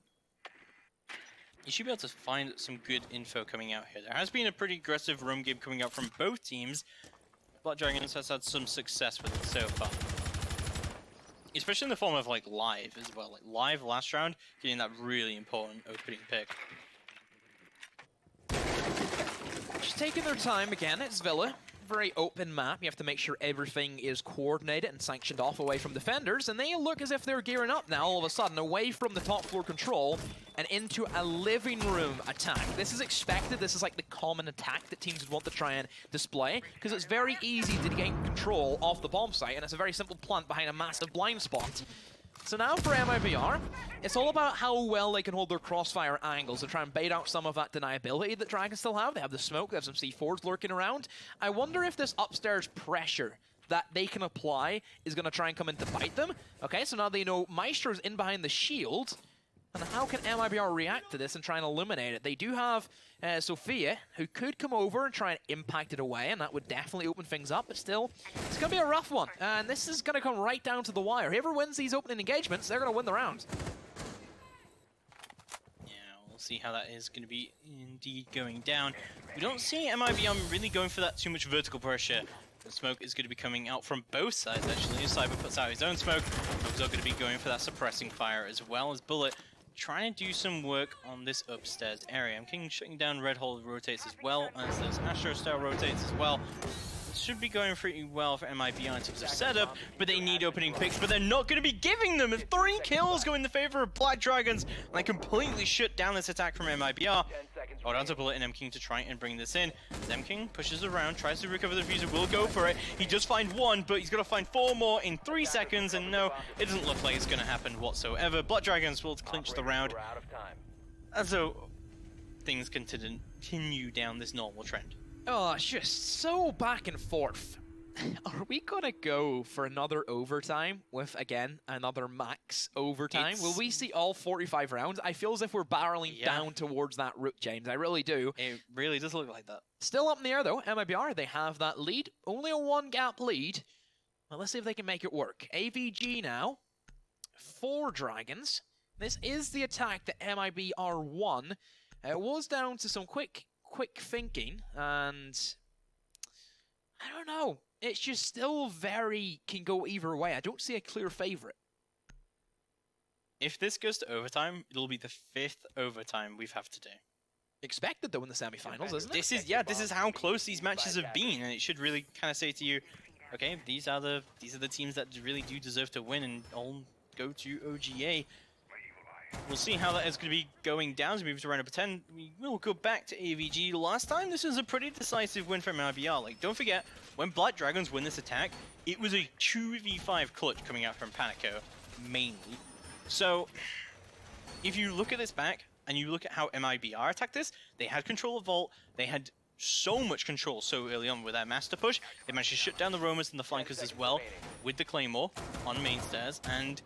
[SPEAKER 2] You should be able to find some good info coming out here. There has been a pretty aggressive roam game coming out from both teams. Black Dragons has had some success with it so far. Especially in the form of like Live as well. Like Live last round, getting that really important opening pick.
[SPEAKER 1] Just taking their time again, it's Villa. Very open map. You have to make sure everything is coordinated and sanctioned off away from defenders, and they look as if they're gearing up now all of a sudden away from the top floor control and into a living room attack. This is expected. This is like the common attack that teams would want to try and display, because it's very easy to gain control off the bomb site, and it's a very simple plant behind a massive blind spot. So now for MIBR, it's all about how well they can hold their crossfire angles and try and bait out some of that deniability that Dragons still have. They have the smoke, they have some C4s lurking around. I wonder if this upstairs pressure that they can apply is going to try and come in to bite them. Okay, so now they know Maestro's in behind the shield. And how can MIBR react to this and try and eliminate it? They do have Sophia, who could come over and try and impact it away, and that would definitely open things up, but still, it's going to be a rough one. And this is going to come right down to the wire. Whoever wins these opening engagements, they're going to win the round.
[SPEAKER 2] Yeah, we'll see how that is going to be indeed going down. We don't see MIBR really going for that too much vertical pressure. The smoke is going to be coming out from both sides, actually. Cyber puts out his own smoke. Dogs are going to be going for that suppressing fire as well as Bullet trying to do some work on this upstairs area. MKing shutting down Red Hole rotates as well as those Astro Star rotates as well. It should be going pretty well for MIBR in terms of setup, but they need opening picks, but they're not going to be giving them. 3 kills go in the favor of Black Dragons, and they completely shut down this attack from MIBR. Hold on to Bullet and MKing to try and bring this in. MKing pushes around, tries to recover the fuser, will go for it. He does find 1, but he's going to find 4 more in 3 seconds, and no, it doesn't look like it's going to happen whatsoever. Black Dragons will clinch the round, and so things continue down this normal trend.
[SPEAKER 1] Oh, it's just so back and forth. Are we gonna go for another overtime with, again, another max overtime? Will we see all 45 rounds? I feel as if we're barreling down towards that route, James. I really do.
[SPEAKER 2] It really does look like that.
[SPEAKER 1] Still up in the air, though. MIBR, they have that lead. Only a 1-gap lead. Well, let's see if they can make it work. AVG now. 4 Dragons. This is the attack that MIBR won. It was down to some quick thinking, and I don't know. It's just still can go either way. I don't see a clear favorite.
[SPEAKER 2] If this goes to overtime, it'll be the 5th overtime we've had today.
[SPEAKER 1] Expected though in the semifinals, isn't it?
[SPEAKER 2] This is how close these matches have been, and it should really kind of say to you, okay, these are the teams that really do deserve to win and all go to OGA. We'll see how that is going to be going down as we move to round number 10. We will go back to AVG. Last time, this was a pretty decisive win from MIBR. Like, don't forget, when Black Dragons win this attack, it was a 2v5 clutch coming out from Panico, mainly. So, if you look at this back, and you look at how MIBR attacked this, they had control of Vault, they had so much control so early on with that master push. They managed to shut down the roamers and the flankers as well with the Claymore on main stairs, and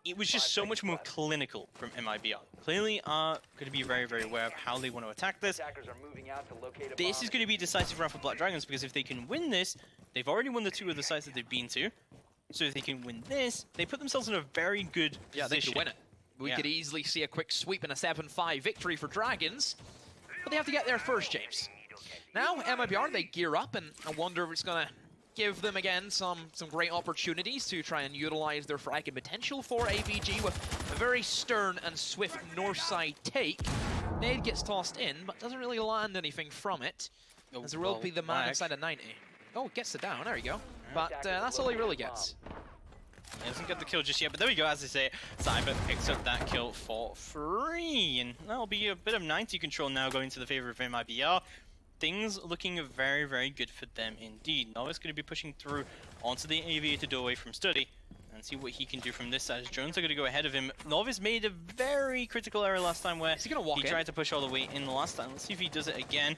[SPEAKER 2] it was just so much more clinical from MIBR. Clearly are going to be very, very aware of how they want to attack this. This is going to be a decisive round for Black Dragons, because if they can win this, they've already won the 2 of the sites that they've been to. So if they can win this, they put themselves in a very good position.
[SPEAKER 1] Yeah, they could win it. We could easily see a quick sweep and a 7-5 victory for Dragons. But they have to get there first, James. Now, MIBR, they gear up, and I wonder if it's going to give them, again, some great opportunities to try and utilize their fragging potential for AVG with a very stern and swift north side take. Nade gets tossed in, but doesn't really land anything from it, as it will be the man inside of 90. Oh, gets it down, there we go. But that's all he really gets.
[SPEAKER 2] He doesn't get the kill just yet, but there we go, as they say, Cyber picks up that kill for free, and that'll be a bit of 90 control now going to the favor of MIBR. Things looking very, very good for them indeed. Novice going to be pushing through onto the aviator doorway from Study and see what he can do from this side. Drones are going to go ahead of him. Novice made a very critical error last time where he tried to push all the way in the last time. Let's see if he does it again.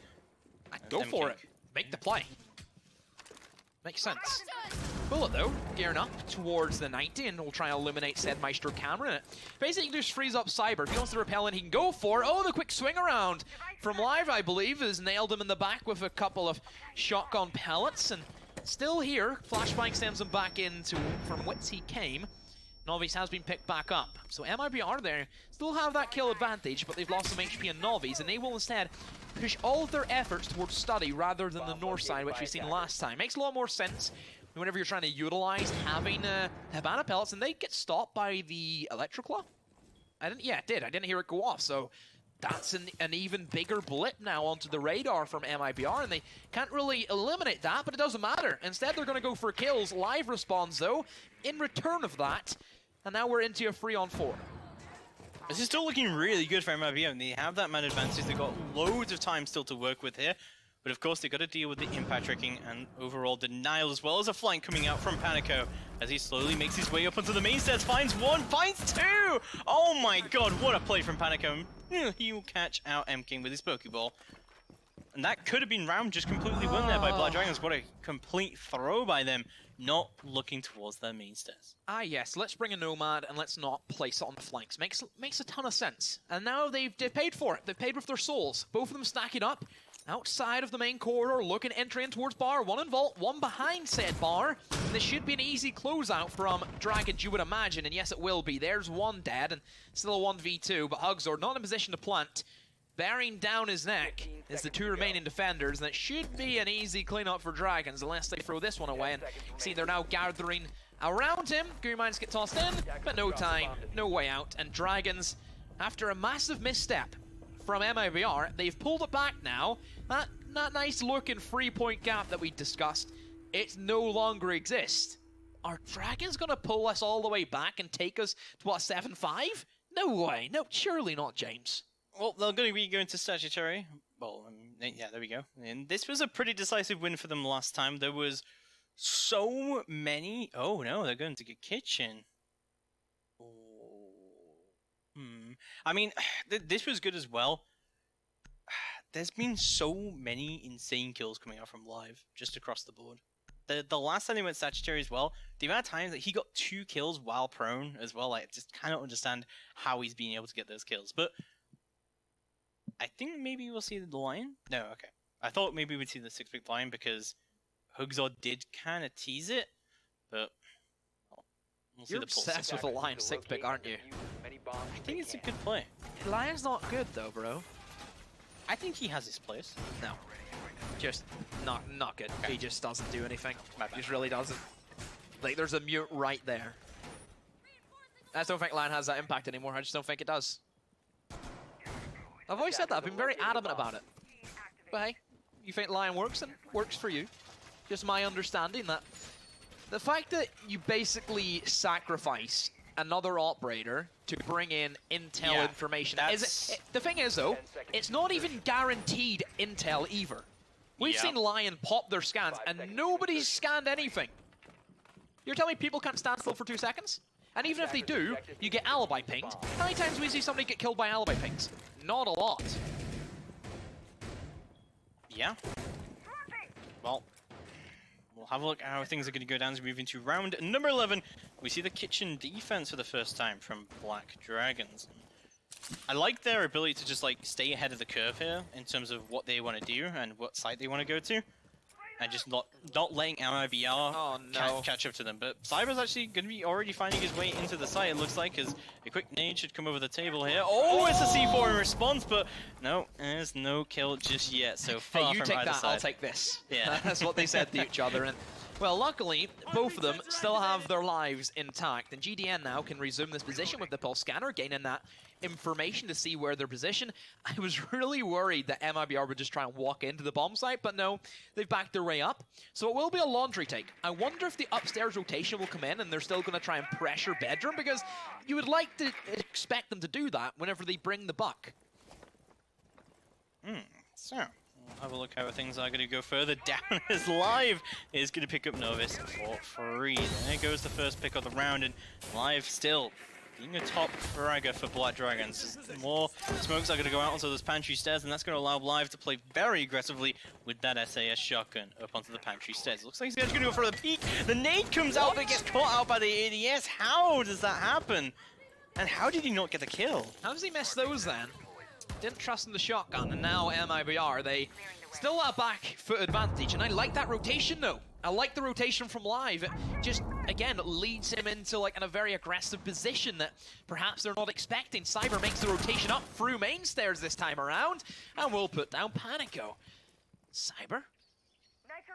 [SPEAKER 1] Go for it. Make the play. Makes sense. Bullet, though, gearing up towards the 90, and we'll try and eliminate said Maestro Cameron. Basically, just frees up Cyber. If he wants to repel in, he can go for it. Oh, the quick swing around from Live, I believe, has nailed him in the back with a couple of shotgun pellets. And still here, Flashbang sends him back into from whence he came. Novice has been picked back up. So MIBR there still have that kill advantage, but they've lost some HP in Novice, and they will instead push all of their efforts towards Study rather than the north side, which we've seen last time. Makes a lot more sense whenever you're trying to utilize having Habana pellets, and they get stopped by the Electroclaw. Yeah, it did. I didn't hear it go off, so that's an even bigger blip now onto the radar from MIBR, and they can't really eliminate that, but it doesn't matter. Instead, they're going to go for kills. Live responds, though, in return of that, and now we're into a 3-on-4.
[SPEAKER 2] This is still looking really good for MIBR, and they have that man advantage. They've got loads of time still to work with here. But of course, they've got to deal with the impact tracking and overall denial, as well as a flank coming out from Panico as he slowly makes his way up onto the main sets. Finds 1, finds 2! Oh my god, what a play from Panico. He will catch out MKing with his Pokeball. And that could have been round just completely won there by Black Dragons. What a complete throw by them, not looking towards their main stairs.
[SPEAKER 1] Ah yes, let's bring a Nomad and let's not place it on the flanks. Makes a ton of sense. And now they've paid for it. They've paid with their souls. Both of them stacking up outside of the main corridor, looking entering towards bar. One in vault, one behind said bar. And this should be an easy closeout from Dragons, you would imagine. And yes, it will be. There's one dead and still a 1v2, but Hugzord not in a position to plant. Bearing down his neck is the two remaining defenders, and it should be an easy cleanup for Dragons unless they throw this one away. And see, they're now gathering around him. Goo mines get tossed in, but no time, no way out. And Dragons, after a massive misstep from MIBR, they've pulled it back now. That nice looking 3-point gap that we discussed, it no longer exists. Are Dragons gonna pull us all the way back and take us to what, 7-5? No way, no, surely not, James.
[SPEAKER 2] Well, they're going to be going to Statutory. Well, yeah, there we go. And this was a pretty decisive win for them last time. There was so many... Oh, no, they're going to get Kitchen. I mean, this was good as well. There's been so many insane kills coming out from Live, just across the board. The last time he went Statutory as well, the amount of times that he got 2 kills while prone as well, I just cannot understand how he's being able to get those kills. But I think maybe we'll see the Lion. No, okay. I thought maybe we'd see the 6-pick Lion because Hugzord did kind of tease it, but we'll see.
[SPEAKER 1] You're
[SPEAKER 2] the pulse.
[SPEAKER 1] obsessed with a Lion 6-pick, aren't you?
[SPEAKER 2] I think it's a good play.
[SPEAKER 1] Lion's not good though, bro.
[SPEAKER 2] I think he has his place.
[SPEAKER 1] No. Just not good.
[SPEAKER 2] Okay.
[SPEAKER 1] He just doesn't do anything.
[SPEAKER 2] My
[SPEAKER 1] He
[SPEAKER 2] bad.
[SPEAKER 1] just really doesn't. Like, there's a mute right there. I just don't think Lion has that impact anymore. I just don't think it does. I've always said that. I've been very adamant about it. But hey, you think Lion works, and works for you. Just my understanding that the fact that you basically sacrifice another operator to bring in intel information the thing is though, it's not even guaranteed intel either. We've seen Lion pop their scans and nobody's scanned anything. You're telling me people can't stand still for 2 seconds? And even if they do, you get alibi pinged. How many times do we see somebody get killed by alibi pings? Not a lot.
[SPEAKER 2] Yeah. Well, we'll have a look at how things are going to go down as we move into round number 11. We see the kitchen defense for the first time from Black Dragons. I like their ability to just like stay ahead of the curve here in terms of what they want to do and what site they want to go to. And just not letting MIBR catch up to them. But Cyber's actually going to be already finding his way into the site, it looks like, as a quick nade should come over the table here. Oh, it's a C4 in response, but no, there's no kill just yet. So far
[SPEAKER 1] hey, you
[SPEAKER 2] from
[SPEAKER 1] take
[SPEAKER 2] either
[SPEAKER 1] that,
[SPEAKER 2] side.
[SPEAKER 1] I'll take this.
[SPEAKER 2] Yeah.
[SPEAKER 1] That's what they said to each other. And well, luckily, both of them still have their lives intact. And GDN now can resume this position with the pulse scanner, gaining that information to see where they're positioned. I was really worried that MIBR would just try and walk into the bomb site, but no, they've backed their way up. So it will be a laundry take. I wonder if the upstairs rotation will come in and they're still going to try and pressure bedroom, because you would like to expect them to do that whenever they bring the buck.
[SPEAKER 2] So, we'll have a look how things are going to go further down as Live is going to pick up Novice for free. There goes the first pick of the round, and Live still being a top fragger for Black Dragons. More smokes are going to go out onto those pantry stairs, and that's going to allow Live to play very aggressively with that SAS shotgun up onto the pantry stairs. Looks like he's going to go for the peek. The nade comes out, but gets caught out by the ADS. How does that happen? And how did he not get the kill?
[SPEAKER 1] How does he miss those then? Didn't trust in the shotgun, and now MIBR, they still have back foot advantage, and I like that rotation though. I like the rotation from Live. It just, again, leads him into like in a very aggressive position that perhaps they're not expecting. Cyber makes the rotation up through main stairs this time around, and will put down Panico. Cyber,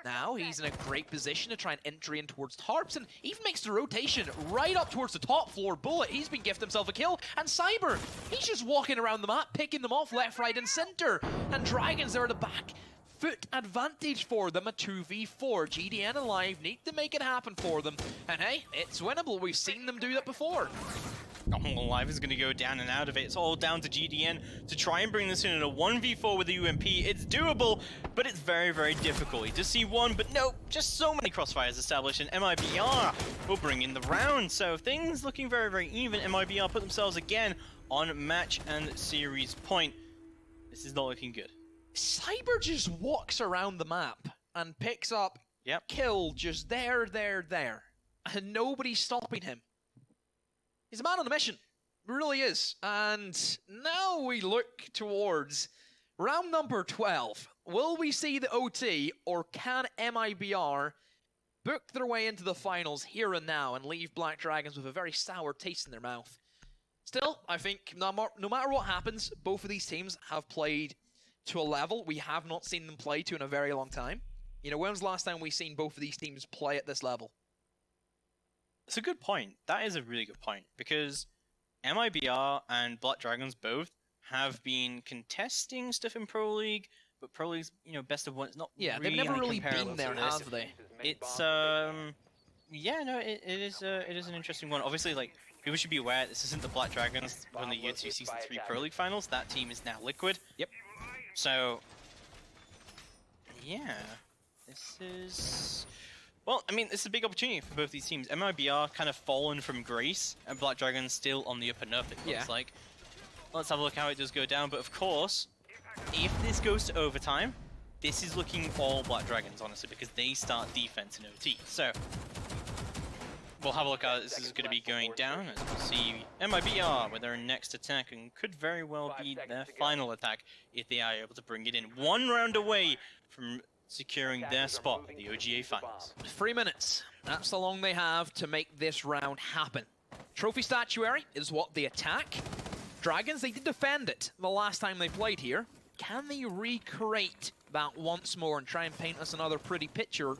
[SPEAKER 1] now he's in a great position to try and enter in towards Tarps, and even makes the rotation right up towards the top floor. Bullet, he's been gifted himself a kill, and Cyber, he's just walking around the map, picking them off left, right, and center. And Dragons are at the back. Foot advantage for them, a 2v4. GDN and Live need to make it happen for them. And hey, it's winnable. We've seen them do that before.
[SPEAKER 2] Live is going to go down and out of it. It's all down to GDN to try and bring this in a 1v4 with the UMP. It's doable, but it's very, very difficult. You just see one, but no, just so many crossfires established, and MIBR will bring in the round. So things looking very, very even. MIBR put themselves again on match and series point. This is not looking good.
[SPEAKER 1] Cyber just walks around the map and picks up kill just there, and nobody's stopping him. He's a man on a mission, he really is. And now we look towards round number 12. Will we see the OT, or can MIBR book their way into the finals here and now and leave Black Dragons with a very sour taste in their mouth? Still, I think no matter what happens, both of these teams have played to a level we have not seen them play to in a very long time. You know, when's the last time we've seen both of these teams play at this level?
[SPEAKER 2] It's a good point. That is a really good point, because MIBR and Black Dragons both have been contesting stuff in Pro League, but Pro League's, you know, best of one. It's not
[SPEAKER 1] yeah,
[SPEAKER 2] really
[SPEAKER 1] they've never really
[SPEAKER 2] comparable
[SPEAKER 1] been there,
[SPEAKER 2] to this.
[SPEAKER 1] have they?
[SPEAKER 2] It's yeah, no, it is an interesting one. Obviously, like, people should be aware this isn't the Black Dragons from the Year 2 Season 3 Pro League Finals. That team is now Liquid.
[SPEAKER 1] Yep.
[SPEAKER 2] So, yeah, this is... Well, I mean, this is a big opportunity for both these teams. MIBR kind of fallen from grace, and Black Dragons still on the up and up, it looks like. Let's have a look how it does go down, but of course, if this goes to overtime, this is looking all Black Dragons, honestly, because they start defense in OT. So, we'll have a look how this is going to be going down, as we'll see MIBR with their next attack, and could very well be their final attack if they are able to bring it in. 1 round away from securing their spot in the OGA Finals.
[SPEAKER 1] 3 minutes. That's the long they have to make this round happen. Trophy Statuary is what they attack. Dragons, they did defend it the last time they played here. Can they recreate that once more and try and paint us another pretty picture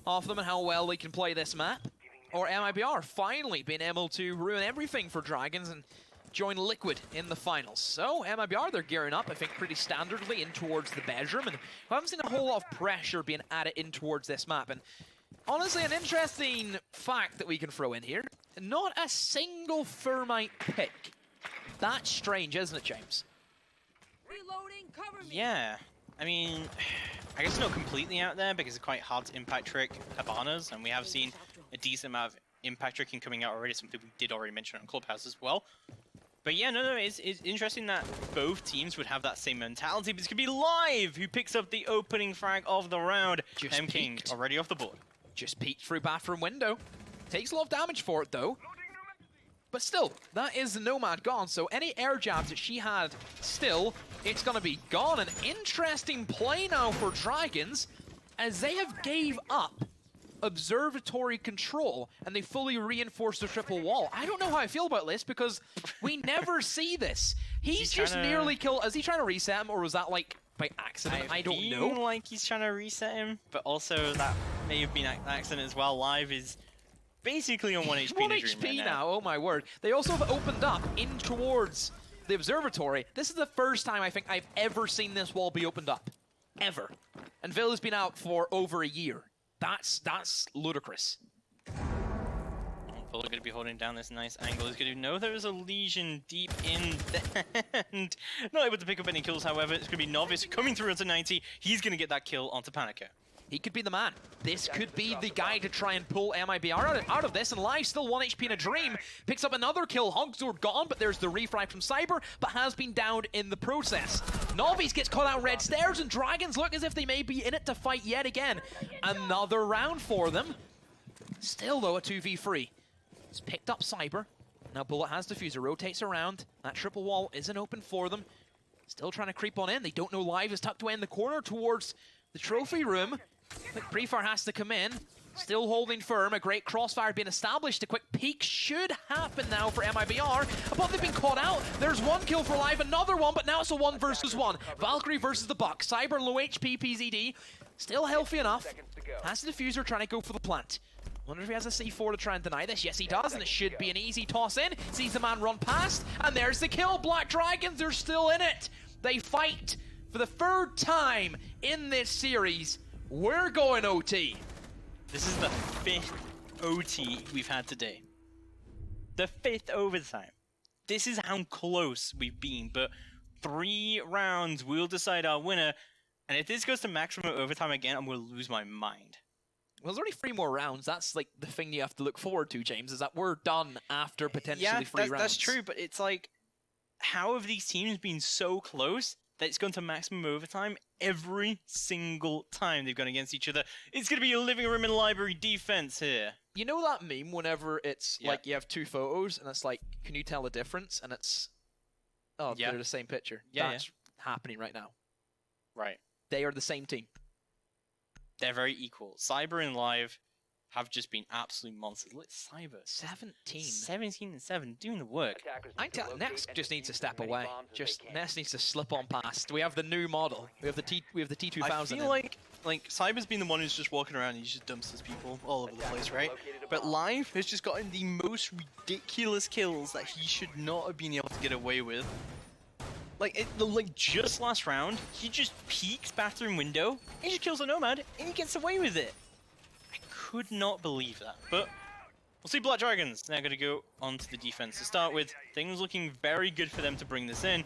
[SPEAKER 1] of them and how well they can play this map? Or MIBR finally being able to ruin everything for Dragons and join Liquid in the finals. So MIBR, they're gearing up, I think, pretty standardly in towards the bedroom, and we haven't seen a whole lot of pressure being added in towards this map. And honestly, an interesting fact that we can throw in here, not a single Thermite pick. That's strange, isn't it, James?
[SPEAKER 4] Reloading, cover me.
[SPEAKER 2] Yeah, I mean, I guess it's not completely out there because it's quite hard to impact trick Habanas, and we have seen a decent amount of impact tricking coming out already, something we did already mention on Clubhouse as well. But yeah, no, it's interesting that both teams would have that same mentality, but it's going to be Live who picks up the opening frag of the round. M-King already off the board.
[SPEAKER 1] Just peeked through bathroom window. Takes a lot of damage for it, though. But still, that is the Nomad gone, so any air jabs that she had still, it's going to be gone. An interesting play now for Dragons, as they have gave up observatory control, and they fully reinforced the triple wall. I don't know how I feel about this, because we never see this. He's just nearly killed. Is he trying to reset him, or was that, like, by accident? I don't know.
[SPEAKER 2] Like he's trying to reset him, but also that may have been an accident as well. Live is basically on 1 HP.
[SPEAKER 1] 1 HP now, oh my word. They also have opened up in towards the observatory. This is the first time I think I've ever seen this wall be opened up. Ever. And Vil has been out for over a year. That's ludicrous.
[SPEAKER 2] Bull going to be holding down this nice angle. He's going to know there's a Legion deep in the end. Not able to pick up any kills, however. It's going to be Novice coming through onto 90. He's going to get that kill onto Panico.
[SPEAKER 1] He could be the man. This could be the guy to try and pull MIBR out of this, and Live still 1 HP in a dream. Picks up another kill. Hogsword gone, but there's the refrag from Cyber, but has been downed in the process. Novice gets caught out red stairs, and Dragons look as if they may be in it to fight yet again. Another round for them. Still, though, a 2v3. He's picked up Cyber. Now Bullet has Diffuser, rotates around. That triple wall isn't open for them. Still trying to creep on in. They don't know Live is tucked away in the corner towards the trophy room. But Prefar has to come in, still holding firm. A great crossfire being established. A quick peek should happen now for MIBR. But they've been caught out. There's 1 kill for Live, another one, but now it's a 1 versus 1. Valkyrie versus the Buck. Cyber low HP PZD, still healthy enough. Has the Diffuser trying to go for the plant. Wonder if he has a C4 to try and deny this. Yes, he does, and it should be an easy toss in. Sees the man run past, and there's the kill. Black Dragons are still in it. They fight for the 3rd time in this series. We're going OT.
[SPEAKER 2] This is the 5th OT we've had today. The 5th overtime. This is how close we've been, but 3 rounds will decide our winner. And if this goes to maximum overtime again, I'm going to lose my mind.
[SPEAKER 1] Well, there's only 3 more rounds. That's like the thing you have to look forward to, James, is that we're done after potentially 3 rounds.
[SPEAKER 2] That's true, but it's like, how have these teams been so close that's gone to maximum overtime every single time they've gone against each other. It's going to be a living room and library defense here.
[SPEAKER 1] You know that meme whenever it's
[SPEAKER 2] Yeah.
[SPEAKER 1] like you have two photos and it's like, can you tell the difference? And it's, oh,
[SPEAKER 2] Yeah.
[SPEAKER 1] they're the same picture.
[SPEAKER 2] Yeah,
[SPEAKER 1] That's happening right now.
[SPEAKER 2] Right.
[SPEAKER 1] They are the same team.
[SPEAKER 2] They're very equal. Cyber and Live have just been absolute monsters. Look, Cyber
[SPEAKER 1] 17.
[SPEAKER 2] 17 and 7, doing the work.
[SPEAKER 3] Attackers
[SPEAKER 1] I
[SPEAKER 3] need
[SPEAKER 1] tell
[SPEAKER 3] locate
[SPEAKER 1] Ness
[SPEAKER 3] and
[SPEAKER 1] just needs to
[SPEAKER 3] defuse
[SPEAKER 1] step
[SPEAKER 3] as many
[SPEAKER 1] away.
[SPEAKER 3] bombs as
[SPEAKER 1] Just
[SPEAKER 3] they can.
[SPEAKER 1] Ness needs to slip on past. We have the new model. We have the T2000.
[SPEAKER 2] I feel
[SPEAKER 1] in.
[SPEAKER 2] like Cyber's been the one who's just walking around and he just dumps his people all over the place, right? But Live has just gotten the most ridiculous kills that he should not have been able to get away with. Like just last round, he just peeks bathroom window, he just kills a Nomad, and he gets away with it. I could not believe that. But we'll see Black Dragons now going to go onto the defense to start with. Things looking very good for them to bring this in.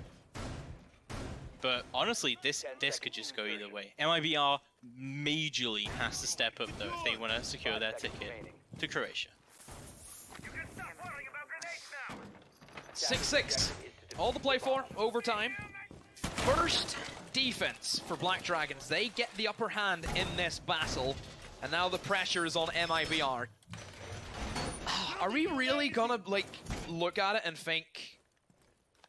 [SPEAKER 2] But honestly, this could just go either way. MIBR majorly has to step up though if they want to secure their ticket to Croatia.
[SPEAKER 1] 6-6. All to play for. Overtime. First defense for Black Dragons. They get the upper hand in this battle. And now the pressure is on MIBR. Are we really gonna like look at it and think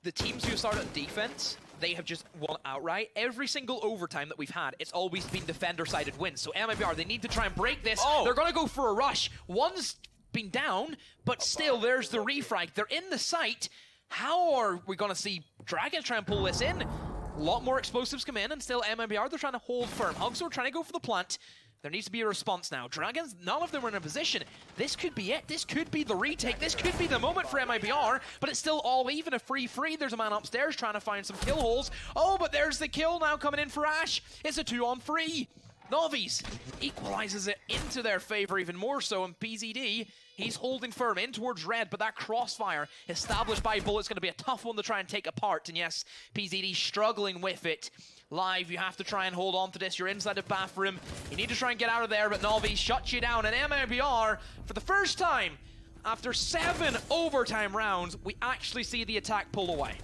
[SPEAKER 1] the teams who start at defense, they have just won outright? Every single overtime that we've had, it's always been defender-sided wins. So MIBR, they need to try and break this.
[SPEAKER 2] Oh.
[SPEAKER 1] They're gonna go for a rush. One's been down, but still there's the refrag. They're in the site. How are we gonna see Dragons try and pull this in? A lot more explosives come in, and still MIBR, they're trying to hold firm. Hugs are trying to go for the plant. There needs to be a response now. Dragons, none of them are in a position. This could be it. This could be the retake. This could be the moment for MIBR, but it's still all even. A free. There's a man upstairs trying to find some kill holes. Oh, but there's the kill now coming in for Ash. It's a 2-on-3. Novi's equalizes it into their favor even more so, and PZD, he's holding firm in towards red, but that crossfire established by Bullet's going to be a tough one to try and take apart, and yes, PZD struggling with it. Live, you have to try and hold on to this. You're inside the bathroom. You need to try and get out of there, but Novi shuts you down, and MIBR, for the first time, after 7 overtime rounds, we actually see the attack pull away.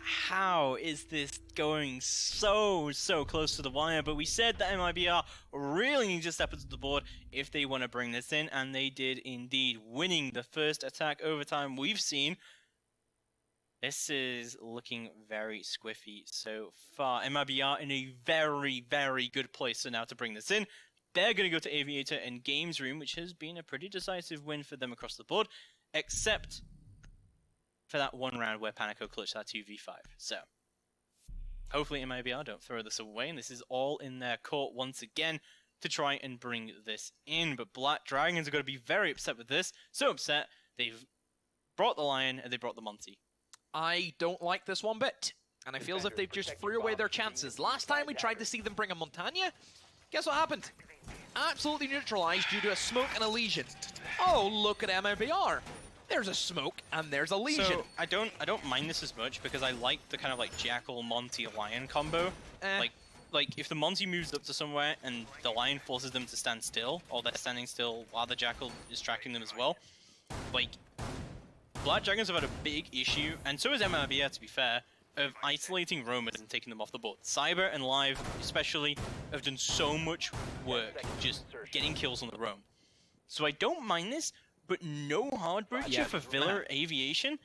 [SPEAKER 2] How is this going so close to the wire? But we said that MIBR really need to step into the board if they want to bring this in, and they did indeed, winning the first attack overtime we've seen. This is looking very squiffy so far. MIBR in a very good place so now to bring this in. They're going to go to Aviator and Games Room, which has been a pretty decisive win for them across the board, except for that one round where Panico clutched that 2v5. So, hopefully MIBR don't throw this away, and this is all in their court once again to try and bring this in. But Black Dragons are going to be very upset with this. So upset, they've brought the Lion and they brought the Monty.
[SPEAKER 1] I don't like this one bit, and I feel as if they've just threw away their chances. Last time we tried to see them bring a Montagna, guess what happened? Absolutely neutralized due to a smoke and a lesion. Oh, look at MIBR. There's a smoke and there's a lesion.
[SPEAKER 2] So I don't mind this as much because I like the kind of like Jackal Monty Lion combo. Like if the Monty moves up to somewhere and the Lion forces them to stand still, or they're standing still while the Jackal is tracking them as well. Like Black Dragons have had a big issue, and so has MIBR to be fair, of isolating roamers and taking them off the board. Cyber and Live especially have done so much work just getting kills on the roam. So I don't mind this, but no hard breacher for Villa Aviation?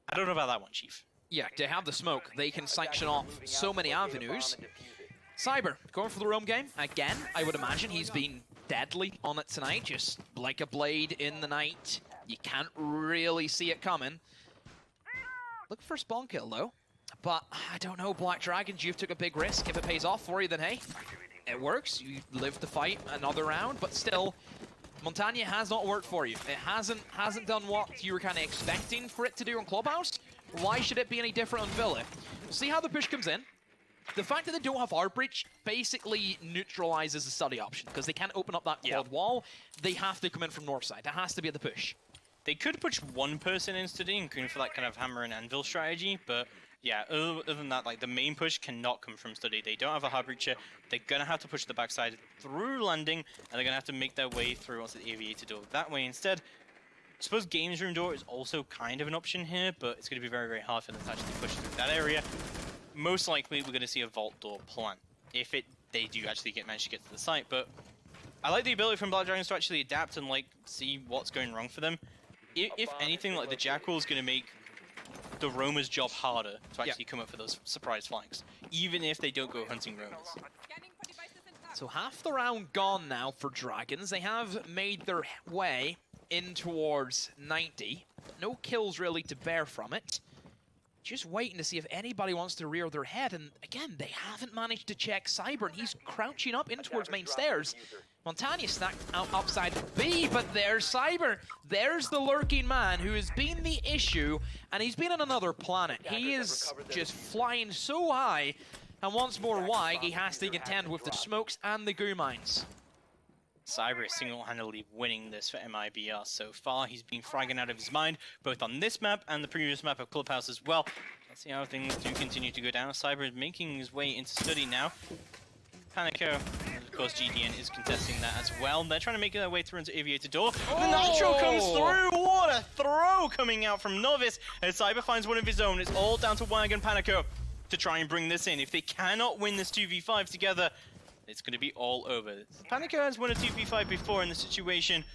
[SPEAKER 2] I don't know about that one, Chief.
[SPEAKER 1] Yeah, they have the smoke. They can sanction off so many avenues. Cyber, going for the roam game. Again, I would imagine he's been deadly on it tonight, just like a blade in the night. You can't really see it coming. Look for a spawn kill, though. But, I don't know, Black Dragons, you've took a big risk. If it pays off for you, then hey, it works. You live to fight another round, but still, Montagna has not worked for you. It hasn't done what you were kind of expecting for it to do on Clubhouse. Why should it be any different on Villa? We'll see how the push comes in. The fact that they don't have Hard Breach basically neutralizes the study option, because they can't open up that quad wall. They have to come in from north side. It has to be at the push.
[SPEAKER 2] They could push one person in study and going for that kind of hammer and anvil strategy, but yeah, other than that, like the main push cannot come from study. They don't have a hard breacher. They're gonna have to push the backside through landing, and they're gonna have to make their way through onto the aviator door that way instead. suppose Games Room Door is also kind of an option here, but it's going to be very, very hard for them to actually push through that area. Most likely, we're going to see a Vault Door plant, if they do actually manage to get to the site, but I like the ability from Black Dragons to actually adapt and, like, see what's going wrong for them. If anything, like, the Jackal is going to make the roamers' job harder to actually come up for those surprise flanks, even if they don't go hunting roamers.
[SPEAKER 1] So half the round gone now for Dragons. They have made their way in towards 90. No kills really to bear from it. Just waiting to see if anybody wants to rear their head. And again, they haven't managed to check Cyber, and he's crouching up in towards main stairs. Montagna snacked out upside B, but there's Cyber. There's the lurking man who has been the issue, and he's been on another planet. He is just flying so high, and once more why he has to contend with the smokes and the goo mines.
[SPEAKER 2] Cyber is single-handedly winning this for MIBR so far. He's been fragging out of his mind, both on this map and the previous map of Clubhouse as well. Let's see how things do continue to go down. Cyber is making his way into study now. Panico, and of course GDN is contesting that as well. They're trying to make their way through into Aviator Door. The Nitro comes through! What a throw coming out from Novice! As Cyber finds one of his own. It's all down to Wag and Panico to try and bring this in. If they cannot win this 2v5 together, it's going to be all over. Panico has won a 2v5 before in this situation.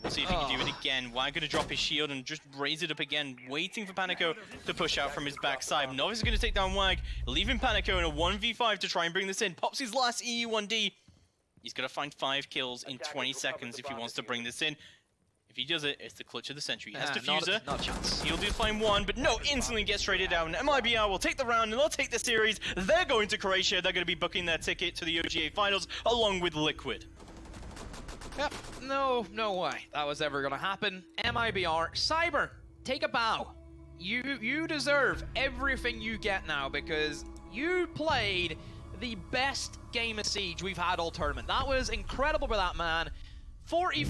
[SPEAKER 2] We'll see if he can do it again. Wag going to drop his shield and just raise it up again, waiting for Panico to push out from his backside. Novice is going to take down Wag, leaving Panico in a 1v5 to try and bring this in. Pops his last EU1D. He's going to find 5 kills in 20 seconds if he wants to bring this in. If he does it, it's the clutch of the century. He has Diffuser.
[SPEAKER 1] Not a chance.
[SPEAKER 2] He'll do find 1, but no, instantly gets traded down. MIBR will take the round and they'll take the series. They're going to Croatia. They're going to be booking their ticket to the OGA finals along with Liquid.
[SPEAKER 1] Yep, no way that was ever gonna happen. MIBR, Cyber, take a bow. You deserve everything you get now because you played the best game of Siege we've had all tournament. That was incredible by that man. 45